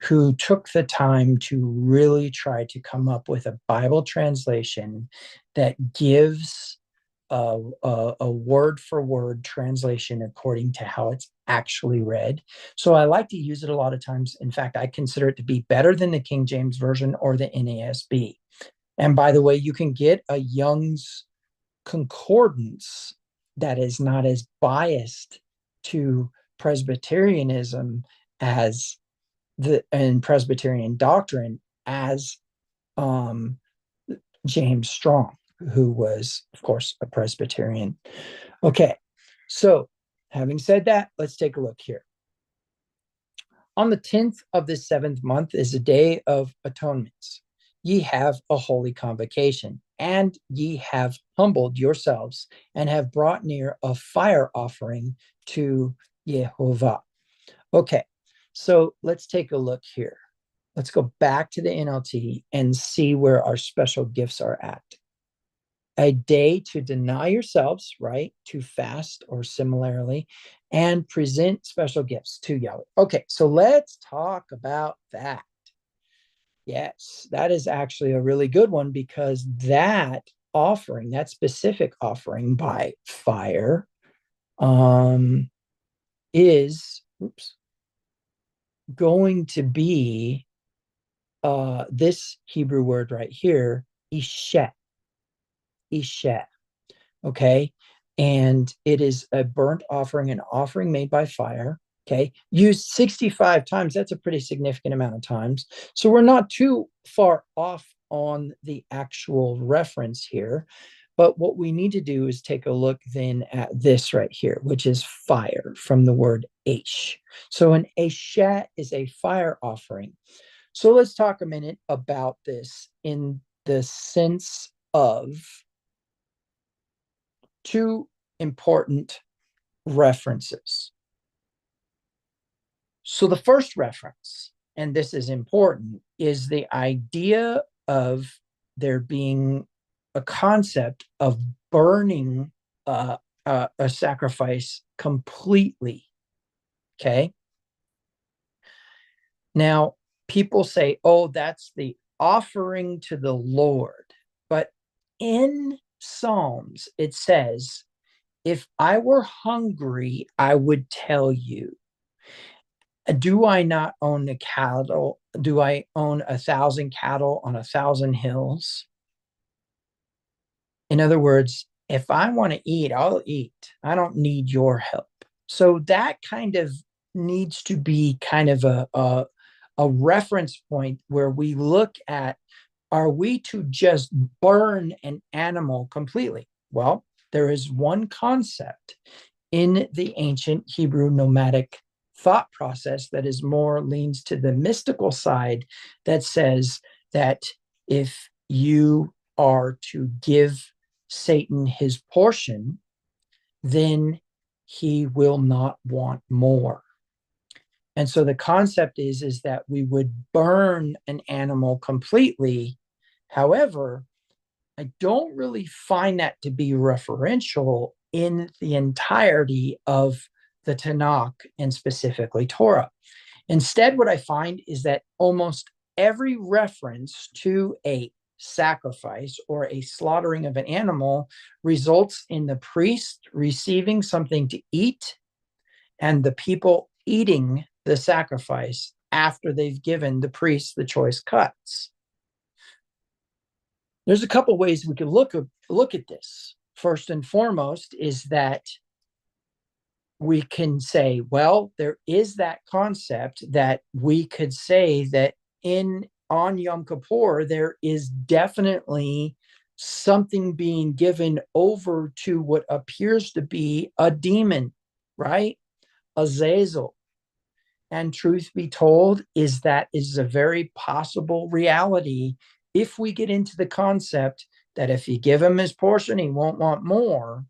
who took the time to really try to come up with a Bible translation that gives a word for word translation according to how it's actually read. So I like to use it a lot of times. In fact, I consider it to be better than the King James Version or the NASB. And by the way, you can get a Young's concordance that is not as biased to Presbyterianism and Presbyterian doctrine as James Strong, who was, of course, a Presbyterian. Okay, so having said that, let's take a look here. On the 10th of the 7th month is a day of atonements. Ye have a holy convocation, and ye have humbled yourselves, and have brought near a fire offering to Yehovah. Okay, so let's take a look here. Let's go back to the NLT and see where our special gifts are at. A day to deny yourselves, right? To fast or similarly, and present special gifts to Yahweh. Okay, so let's talk about that. Yes, that is actually a really good one, because that offering, that specific offering by fire, is going to be this Hebrew word right here, ishet. Ishet. Okay. And it is a burnt offering, an offering made by fire. Okay. Used 65 times. That's a pretty significant amount of times. So we're not too far off on the actual reference here. But what we need to do is take a look then at this right here, which is fire, from the word Aish. So an Aishet is a fire offering. So let's talk a minute about this in the sense of two important references. So the first reference, and this is important, is the idea of there being a concept of burning a sacrifice completely. Okay. Now, people say, oh, that's the offering to the Lord. But in Psalms, it says, if I were hungry, I would tell you. Do I not own the cattle? Do I own 1,000 cattle on 1,000 hills? In other words, if I want to eat, I'll eat. I don't need your help. So that kind of needs to be kind of a a reference point where we look at, are we to just burn an animal completely? Well, there is one concept in the ancient Hebrew nomadic thought process that is more leans to the mystical side, that says that if you are to give Satan his portion, then he will not want more. And so the concept is that we would burn an animal completely. However, I don't really find that to be referential in the entirety of the Tanakh and specifically Torah. Instead, what I find is that almost every reference to a sacrifice or a slaughtering of an animal results in the priest receiving something to eat and the people eating the sacrifice after they've given the priest the choice cuts. There's a couple ways we could look at this. First and foremost is that we can say, well, there is that concept that we could say that on Yom Kippur, there is definitely something being given over to what appears to be a demon, right? Azazel. And truth be told, that is a very possible reality if we get into the concept that if you give him his portion, he won't want more.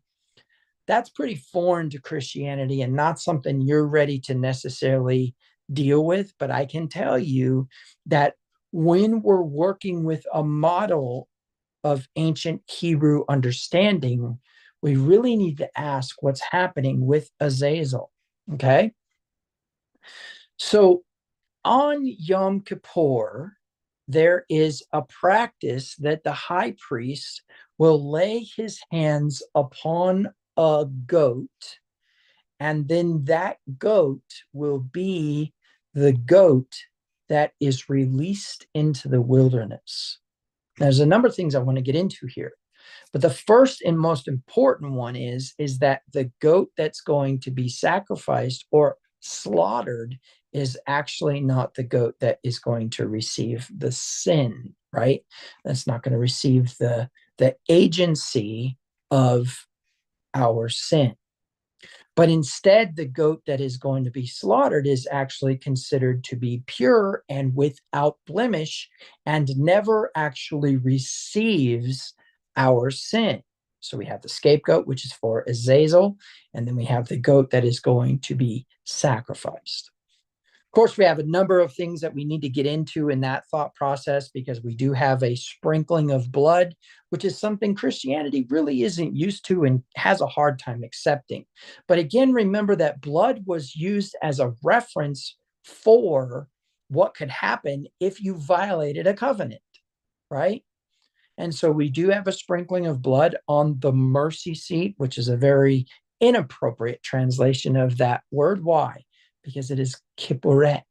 That's pretty foreign to Christianity and not something you're ready to necessarily deal with. But I can tell you that when we're working with a model of ancient Hebrew understanding, we really need to ask what's happening with Azazel. Okay. So on Yom Kippur, there is a practice that the high priest will lay his hands upon a goat, and then that goat will be the goat that is released into the wilderness. There's a number of things I want to get into here. But the first and most important one is that the goat that's going to be sacrificed or slaughtered is actually not the goat that is going to receive the sin, right? That's not going to receive the agency of our sin. But instead, the goat that is going to be slaughtered is actually considered to be pure and without blemish and never actually receives our sin. So we have the scapegoat, which is for Azazel, and then we have the goat that is going to be sacrificed. Of course, we have a number of things that we need to get into in that thought process because we do have a sprinkling of blood, which is something Christianity really isn't used to and has a hard time accepting. But again, remember that blood was used as a reference for what could happen if you violated a covenant, right? And so we do have a sprinkling of blood on the mercy seat, which is a very inappropriate translation of that word. Why? Because it is kippuret.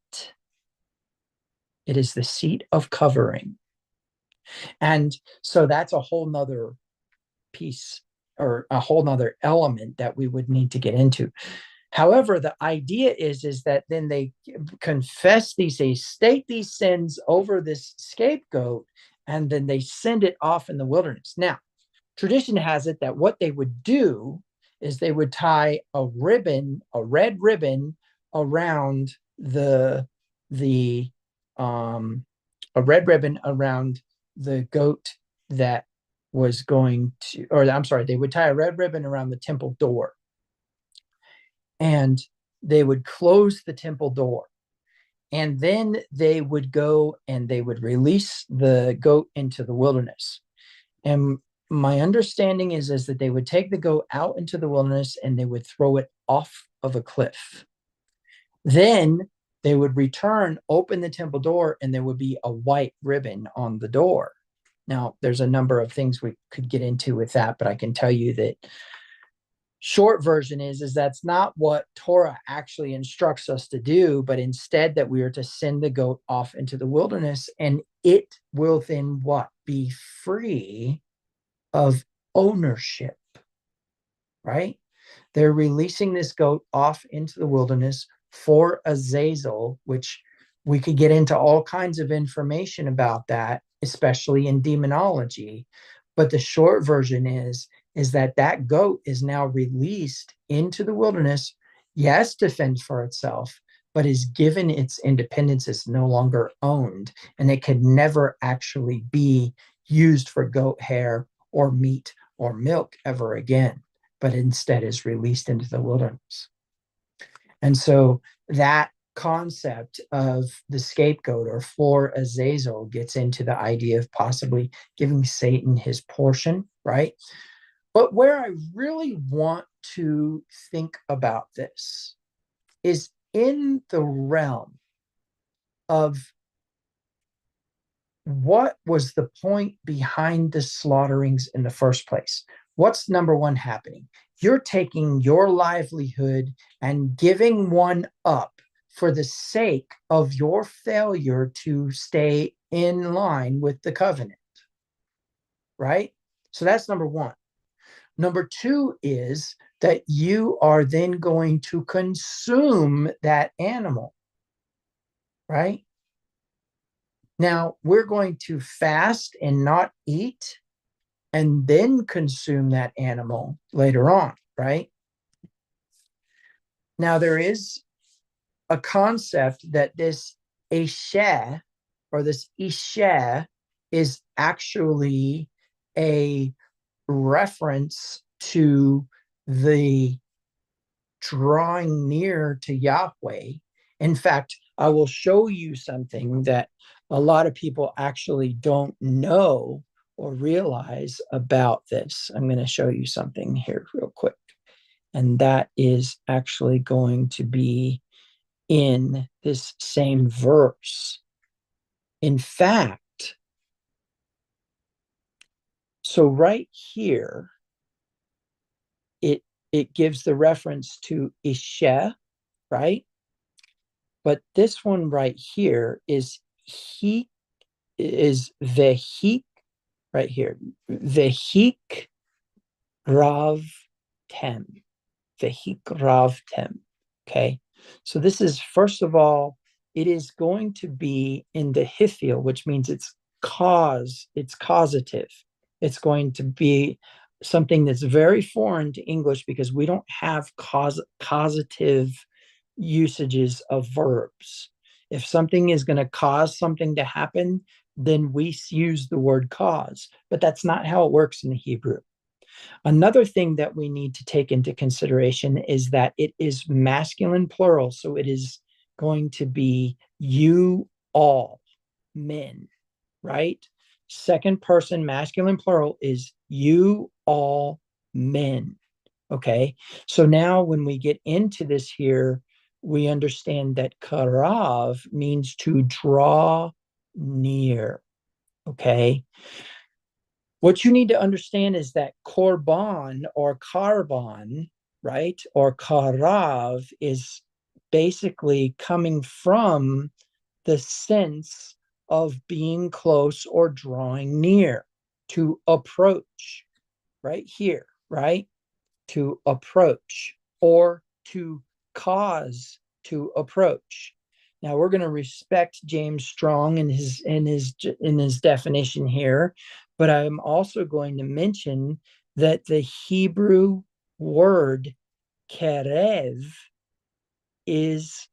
It is the seat of covering. And so that's a whole nother piece or a whole nother element that we would need to get into. However, the idea is that then they confess these, they state these sins over this scapegoat, and then they send it off in the wilderness. Now, tradition has it that what they would do is they would tie a red ribbon around the a red ribbon around the goat that was going to, or I'm sorry, they would tie a red ribbon around the temple door, and they would close the temple door. And then they would go and they would release the goat into the wilderness. And my understanding is that they would take the goat out into the wilderness and they would throw it off of a cliff. Then they would return, open the temple door, and there would be a white ribbon on the door. Now, there's a number of things we could get into with that, but I can tell you that short version is that's not what Torah actually instructs us to do, but instead that we are to send the goat off into the wilderness, and it will then what? Be free of ownership, right? They're releasing this goat off into the wilderness for Azazel, which We could get into all kinds of information about that, especially in demonology. But the short version is that that goat is now released into the wilderness, yes, to fend for itself, but is given its independence. It's no longer owned, and it could never actually be used for goat hair or meat or milk ever again, but instead is released into the wilderness. And so that concept of the scapegoat or for Azazel gets into the idea of possibly giving Satan his portion, right? But where I really want to think about this is in the realm of what was the point behind the slaughterings in the first place? What's number one happening? You're taking your livelihood and giving one up for the sake of your failure to stay in line with the covenant, right? So that's number one. Number two is that you are then going to consume that animal, right? Now, we're going to fast and not eat and then consume that animal later on, right? Now, there is a concept that this Isha or this Isha is actually a reference to the drawing near to Yahweh. In fact, I will show you something that a lot of people actually don't know or realize about this. I'm going to show you something here real quick. And that is actually going to be in this same verse. In fact, so right here, it it gives the reference to Isha, right? But this one right here he is vehik right here. Vehik rav tem. Vehik rav tem. Okay. So this is, first of all, it is going to be in the hifil, which means it's causative. It's going to be something that's very foreign to English because we don't have causative usages of verbs. If something is going to cause something to happen, then we use the word cause, but that's not how it works in the Hebrew. Another thing that we need to take into consideration is that it is masculine plural. So it is going to be you all men, right? Second person masculine plural is you all men. Okay. So now when we get into this here, we understand that karav means to draw near. Okay. What you need to understand is that korban or carbon, right, or karav is basically coming from the sense of being close or drawing near, to approach, right here, right? To approach or to cause to approach. Now we're going to respect James Strong in his definition here, but I'm also going to mention that the Hebrew word kerev is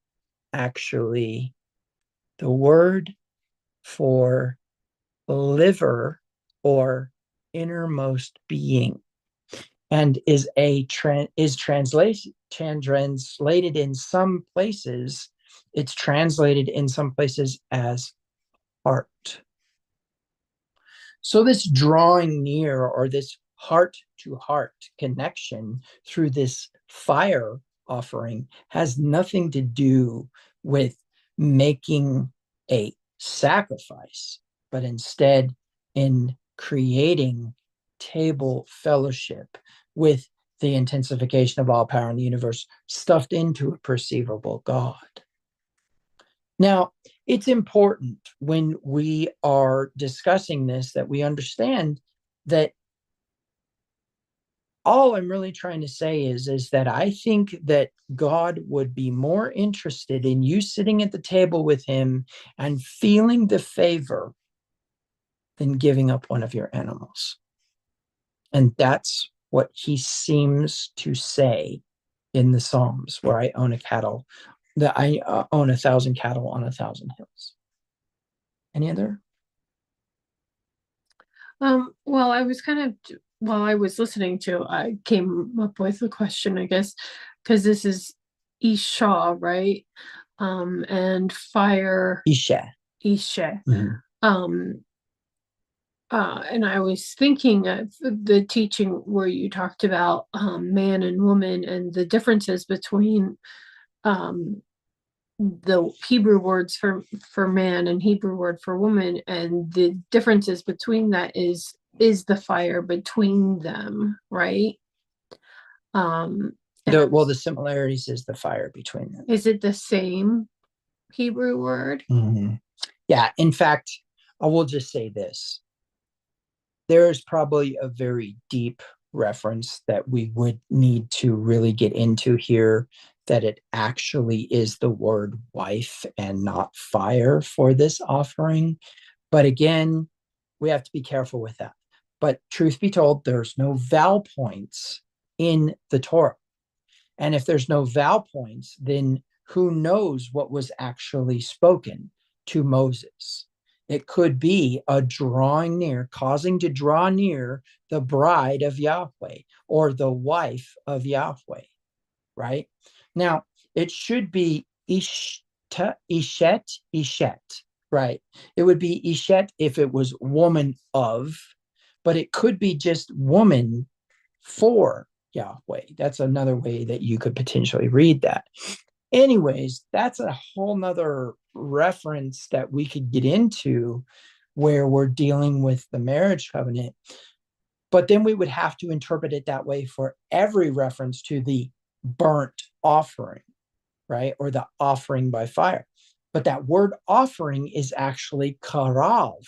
actually the word for liver or innermost being, and is translated in some places. It's translated in some places as heart. So this drawing near or this heart to heart connection through this fire offering has nothing to do with making a sacrifice, but instead in creating table fellowship with the intensification of all power in the universe stuffed into a perceivable God. Now, it's important when we are discussing this that we understand that all I'm really trying to say is that I think that God would be more interested in you sitting at the table with him and feeling the favor than giving up one of your animals. And that's what he seems to say in the Psalms, where I own a cattle, that I own 1,000 cattle on 1,000 hills. Any other? Well, I was kind of, while I was listening to, I came up with a question, I guess, because this is Isha, right? And fire, Isha. Isha. Mhm. Um, and I was thinking of the teaching where you talked about man and woman and the differences between um, the Hebrew words for man and Hebrew word for woman, and the differences between that is the fire between them, right? And Well, the similarities is the fire between them. is it the same Hebrew word? Mhm. Yeah. In fact, I will just say this. There is probably a very deep reference that we would need to really get into here, that it actually is the word wife and not fire for this offering. But again, we have to be careful with that. But truth be told, there's no vowel points in the Torah. And if there's no vowel points, then who knows what was actually spoken to Moses? It could be a drawing near, causing to draw near the bride of Yahweh or the wife of Yahweh, right? Now, it should be Ishet, right? It would be Ishet if it was woman of, but it could be just woman for Yahweh. That's another way that you could potentially read that. Anyways, that's a whole nother reference that we could get into where we're dealing with the marriage covenant. But then we would have to interpret it that way for every reference to the burnt offering, right? Or the offering by fire. But that word offering is actually karav,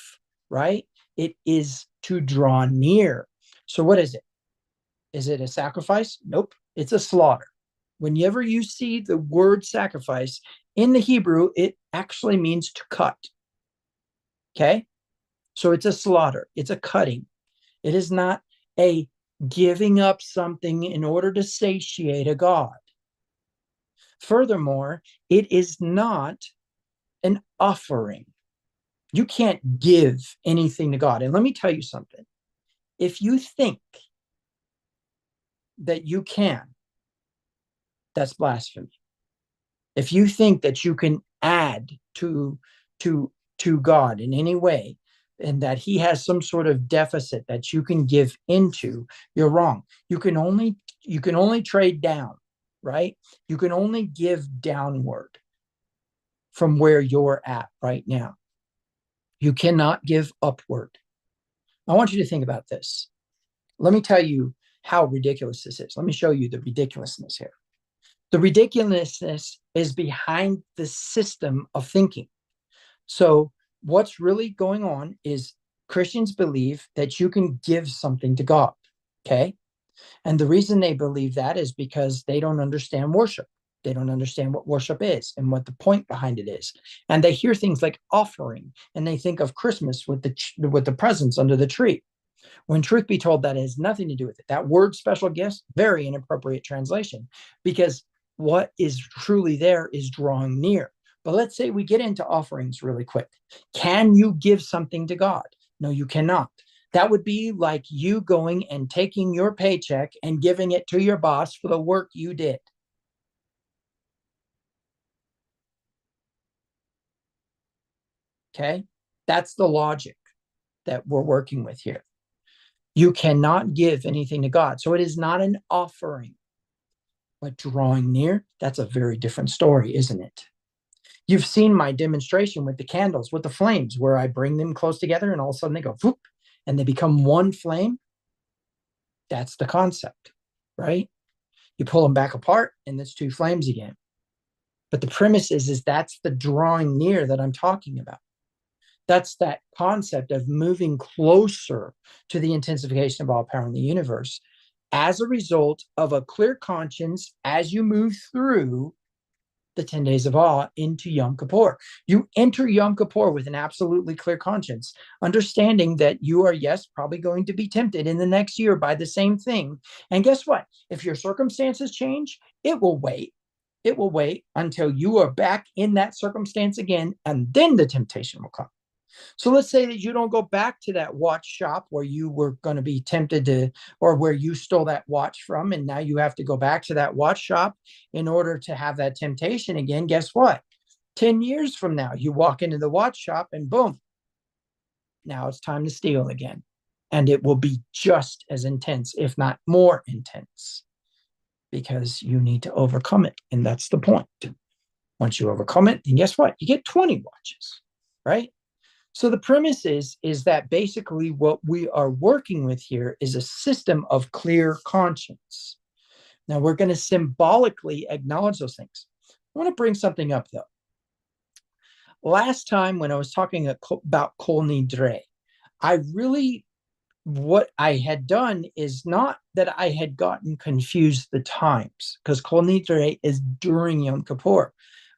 right? It is to draw near. So what is it? Is it a sacrifice? Nope. It's a slaughter. Whenever you see the word sacrifice in the Hebrew, it actually means to cut. Okay. So it's a slaughter, it's a cutting. It is not a giving up something in order to satiate a God. Furthermore, it is not an offering. You can't give anything to God. And let me tell you something. If you think that you can, that's blasphemy. If you think that you can add to to God in any way, and that he has some sort of deficit that you can give into, you're wrong. You can only trade down, right? You can only give downward from where you're at right now. You cannot give upward. I want you to think about this. Let me tell you how ridiculous this is. Let me show you the ridiculousness here. The ridiculousness is behind the system of thinking. So, what's really going on is Christians believe that you can give something to God. Okay. And the reason they believe that is because they don't understand worship. They don't understand what worship is and what the point behind it is. And they hear things like offering and they think of Christmas with the presents under the tree. When truth be told, that has nothing to do with it. That word special gifts, very inappropriate translation, because what is truly there is drawing near. But let's say we get into offerings really quick. Can you give something to God? No, you cannot. That would be like you going and taking your paycheck and giving it to your boss for the work you did. Okay. That's the logic that we're working with here. You cannot give anything to God. So it is not an offering. But drawing near, that's a very different story, isn't it? You've seen my demonstration with the candles, with the flames, where I bring them close together and all of a sudden they go whoop and they become one flame. That's the concept, right? You pull them back apart and it's two flames again. But the premise is that's the drawing near that I'm talking about. That's that concept of moving closer to the intensification of all power in the universe. as a result of a clear conscience as you move through the 10 days of awe into Yom Kippur. You enter Yom Kippur with an absolutely clear conscience, understanding that you are, yes, probably going to be tempted in the next year by the same thing. And guess what? If your circumstances change, it will wait. It will wait until you are back in that circumstance again, and then the temptation will come. So let's say that you don't go back to that watch shop where you were going to be tempted to, or where you stole that watch from, and now you have to go back to that watch shop in order to have that temptation again. Guess what? 10 years from now, you walk into the watch shop and boom, now it's time to steal again. And it will be just as intense, if not more intense, because you need to overcome it. And that's the point. Once you overcome it, then guess what? You get 20 watches, right? So the premise is that basically what we are working with here is a system of clear conscience. Now we're going to symbolically acknowledge those things. I want to bring something up though. Last time when I was talking about Kol Nidre, what I had done is not that I had gotten confused the times, because Kol Nidre is during Yom Kippur,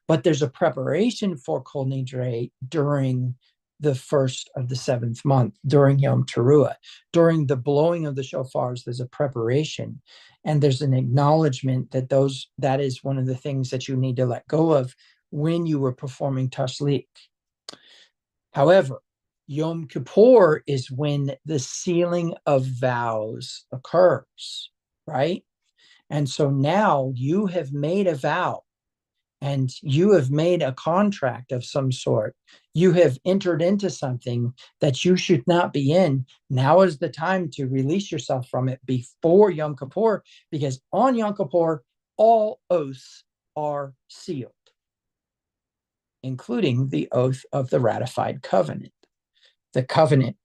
but there's a preparation for Kol Nidre during the first of the 7th month, during Yom Teruah. During the blowing of the shofars, there's a preparation, and there's an acknowledgement that that is one of the things that you need to let go of when you were performing Tashlik. However, Yom Kippur is when the sealing of vows occurs, right? And so now you have made a vow and you have made a contract of some sort. You have entered into something that you should not be in. Now is the time to release yourself from it before Yom Kippur, because on Yom Kippur, all oaths are sealed, including the oath of the ratified covenant, the covenant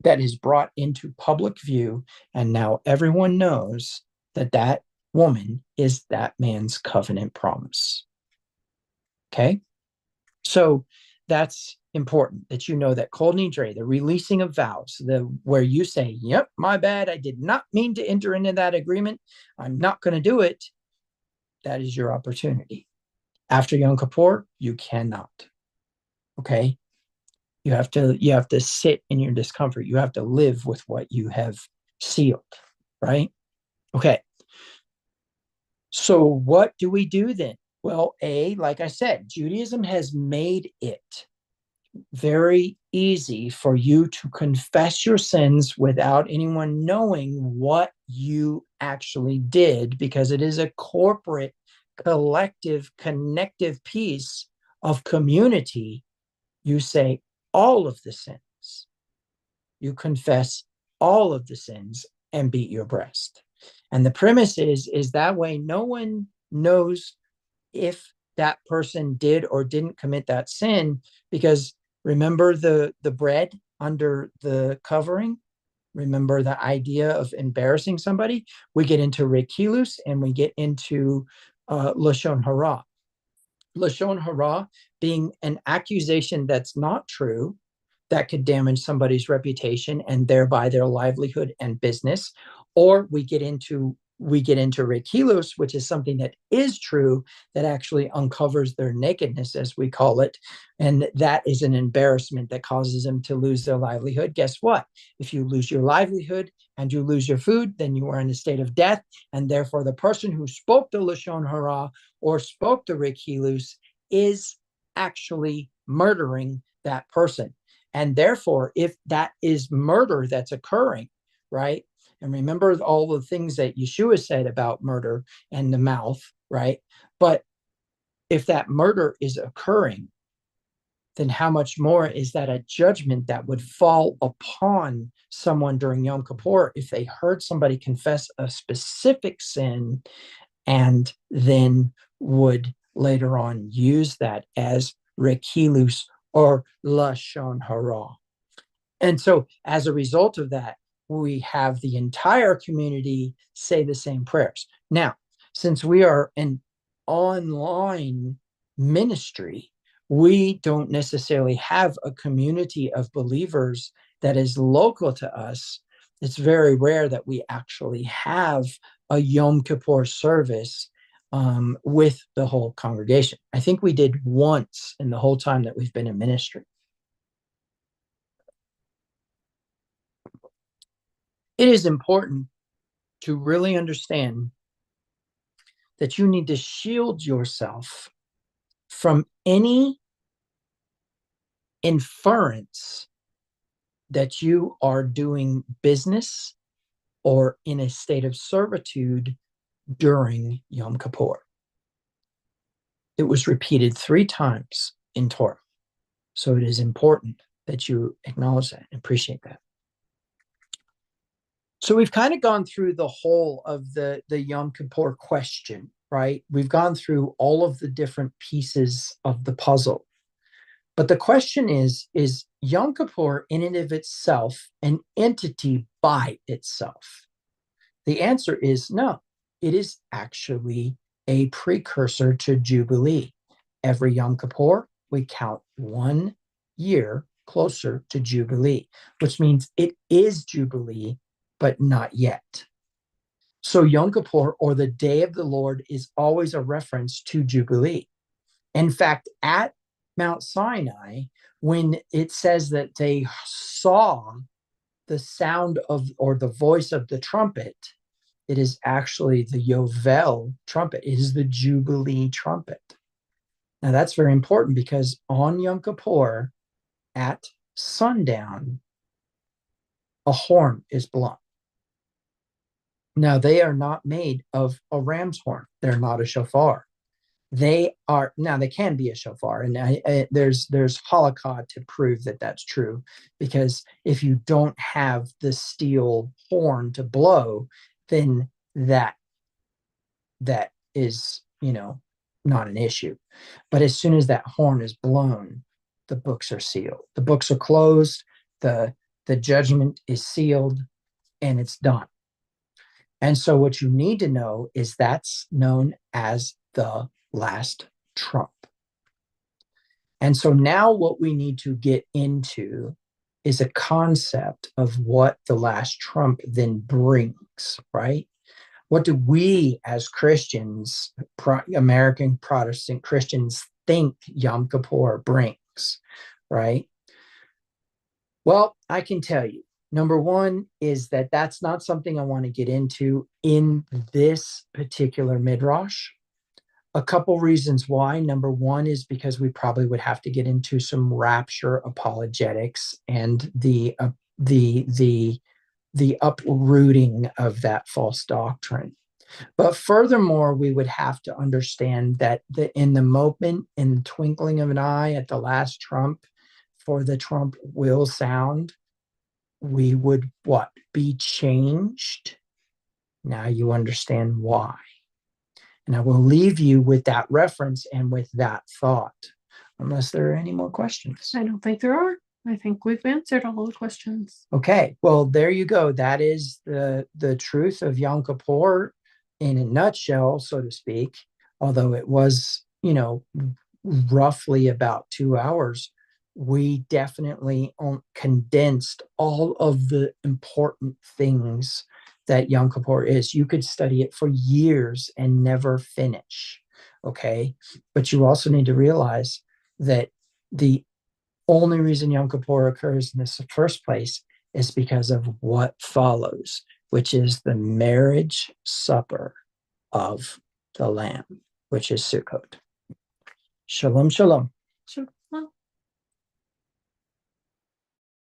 that is brought into public view. And now everyone knows that that woman is that man's covenant promise. Okay, so that's important that you know that Kol Nidre, the releasing of vows, where you say, "Yep, my bad, I did not mean to enter into that agreement. I'm not going to do it." That is your opportunity. After Yom Kippur, you cannot. Okay, you have to sit in your discomfort. You have to live with what you have sealed, right? Okay. So what do we do then? Well, like I said, Judaism has made it very easy for you to confess your sins without anyone knowing what you actually did, because it is a corporate, collective, connective piece of community. You say all of the sins. You confess all of the sins and beat your breast. And the premise is that way no one knows if that person did or didn't commit that sin, because remember the bread under the covering? Remember the idea of embarrassing somebody? We get into rekilus and we get into lashon hara. Lashon hara being an accusation that's not true, that could damage somebody's reputation and thereby their livelihood and business. Or we get into rekilos, which is something that is true, that actually uncovers their nakedness, as we call it. And that is an embarrassment that causes them to lose their livelihood. Guess what? If you lose your livelihood and you lose your food, then you are in a state of death. And therefore, the person who spoke the Lashon Hara or spoke the rekilus is actually murdering that person. And therefore, if that is murder that's occurring, right? And remember all the things that Yeshua said about murder and the mouth, right? But if that murder is occurring, then how much more is that a judgment that would fall upon someone during Yom Kippur if they heard somebody confess a specific sin and then would later on use that as rekilus or lashon hara. And so as a result of that, we have the entire community say the same prayers. Now, since we are an online ministry, we don't necessarily have a community of believers that is local to us It's very rare that we actually have a Yom Kippur service with the whole congregation. I think we did once in the whole time that we've been in ministry. It is important to really understand that you need to shield yourself from any inference that you are doing business or in a state of servitude during Yom Kippur. It was repeated 3 times in Torah. So it is important that you acknowledge that and appreciate that. So we've kind of gone through the whole of the Yom Kippur question, right? We've gone through all of the different pieces of the puzzle. But the question is Yom Kippur in and of itself an entity by itself? The answer is no. It is actually a precursor to Jubilee. Every Yom Kippur, we count 1 year closer to Jubilee, which means it is Jubilee, but not yet. So Yom Kippur, or the Day of the Lord, is always a reference to Jubilee. In fact, at Mount Sinai, when it says that they saw the sound of, or the voice of the trumpet, it is actually the Yovel trumpet. It is the Jubilee trumpet. Now that's very important because on Yom Kippur at sundown, a horn is blown. Now they are not made of a ram's horn. They're not a shofar. They are, now they can be a shofar, and there's halakha to prove that that's true, because if you don't have the steel horn to blow, then that is, not an issue. But as soon as that horn is blown, the books are sealed. The books are closed, the judgment is sealed, and it's done. And so what you need to know is that's known as the last trump. And so now what we need to get into is a concept of what the last trump then brings, right? What do we as Christians, American Protestant Christians, think Yom Kippur brings, right? Well, I can tell you, number one is that that's not something I want to get into in this particular Midrash. A couple reasons why. Number one is because we probably would have to get into some rapture apologetics and the uprooting of that false doctrine. But furthermore, we would have to understand that in the moment, in the twinkling of an eye, at the last trump, for the trump will sound, we would what? Be changed. Now you understand why. And I will leave you with that reference and with that thought, unless there are any more questions. I don't think there are. I think we've answered all the questions. Okay, well, there you go. That is the truth of Yom Kippur in a nutshell, so to speak, although it was, roughly about 2 hours. We definitely condensed all of the important things that Yom Kippur is. You could study it for years and never finish, okay? But you also need to realize that the only reason Yom Kippur occurs in this first place is because of what follows, which is the marriage supper of the Lamb, which is Sukkot. Shalom, shalom. Sure.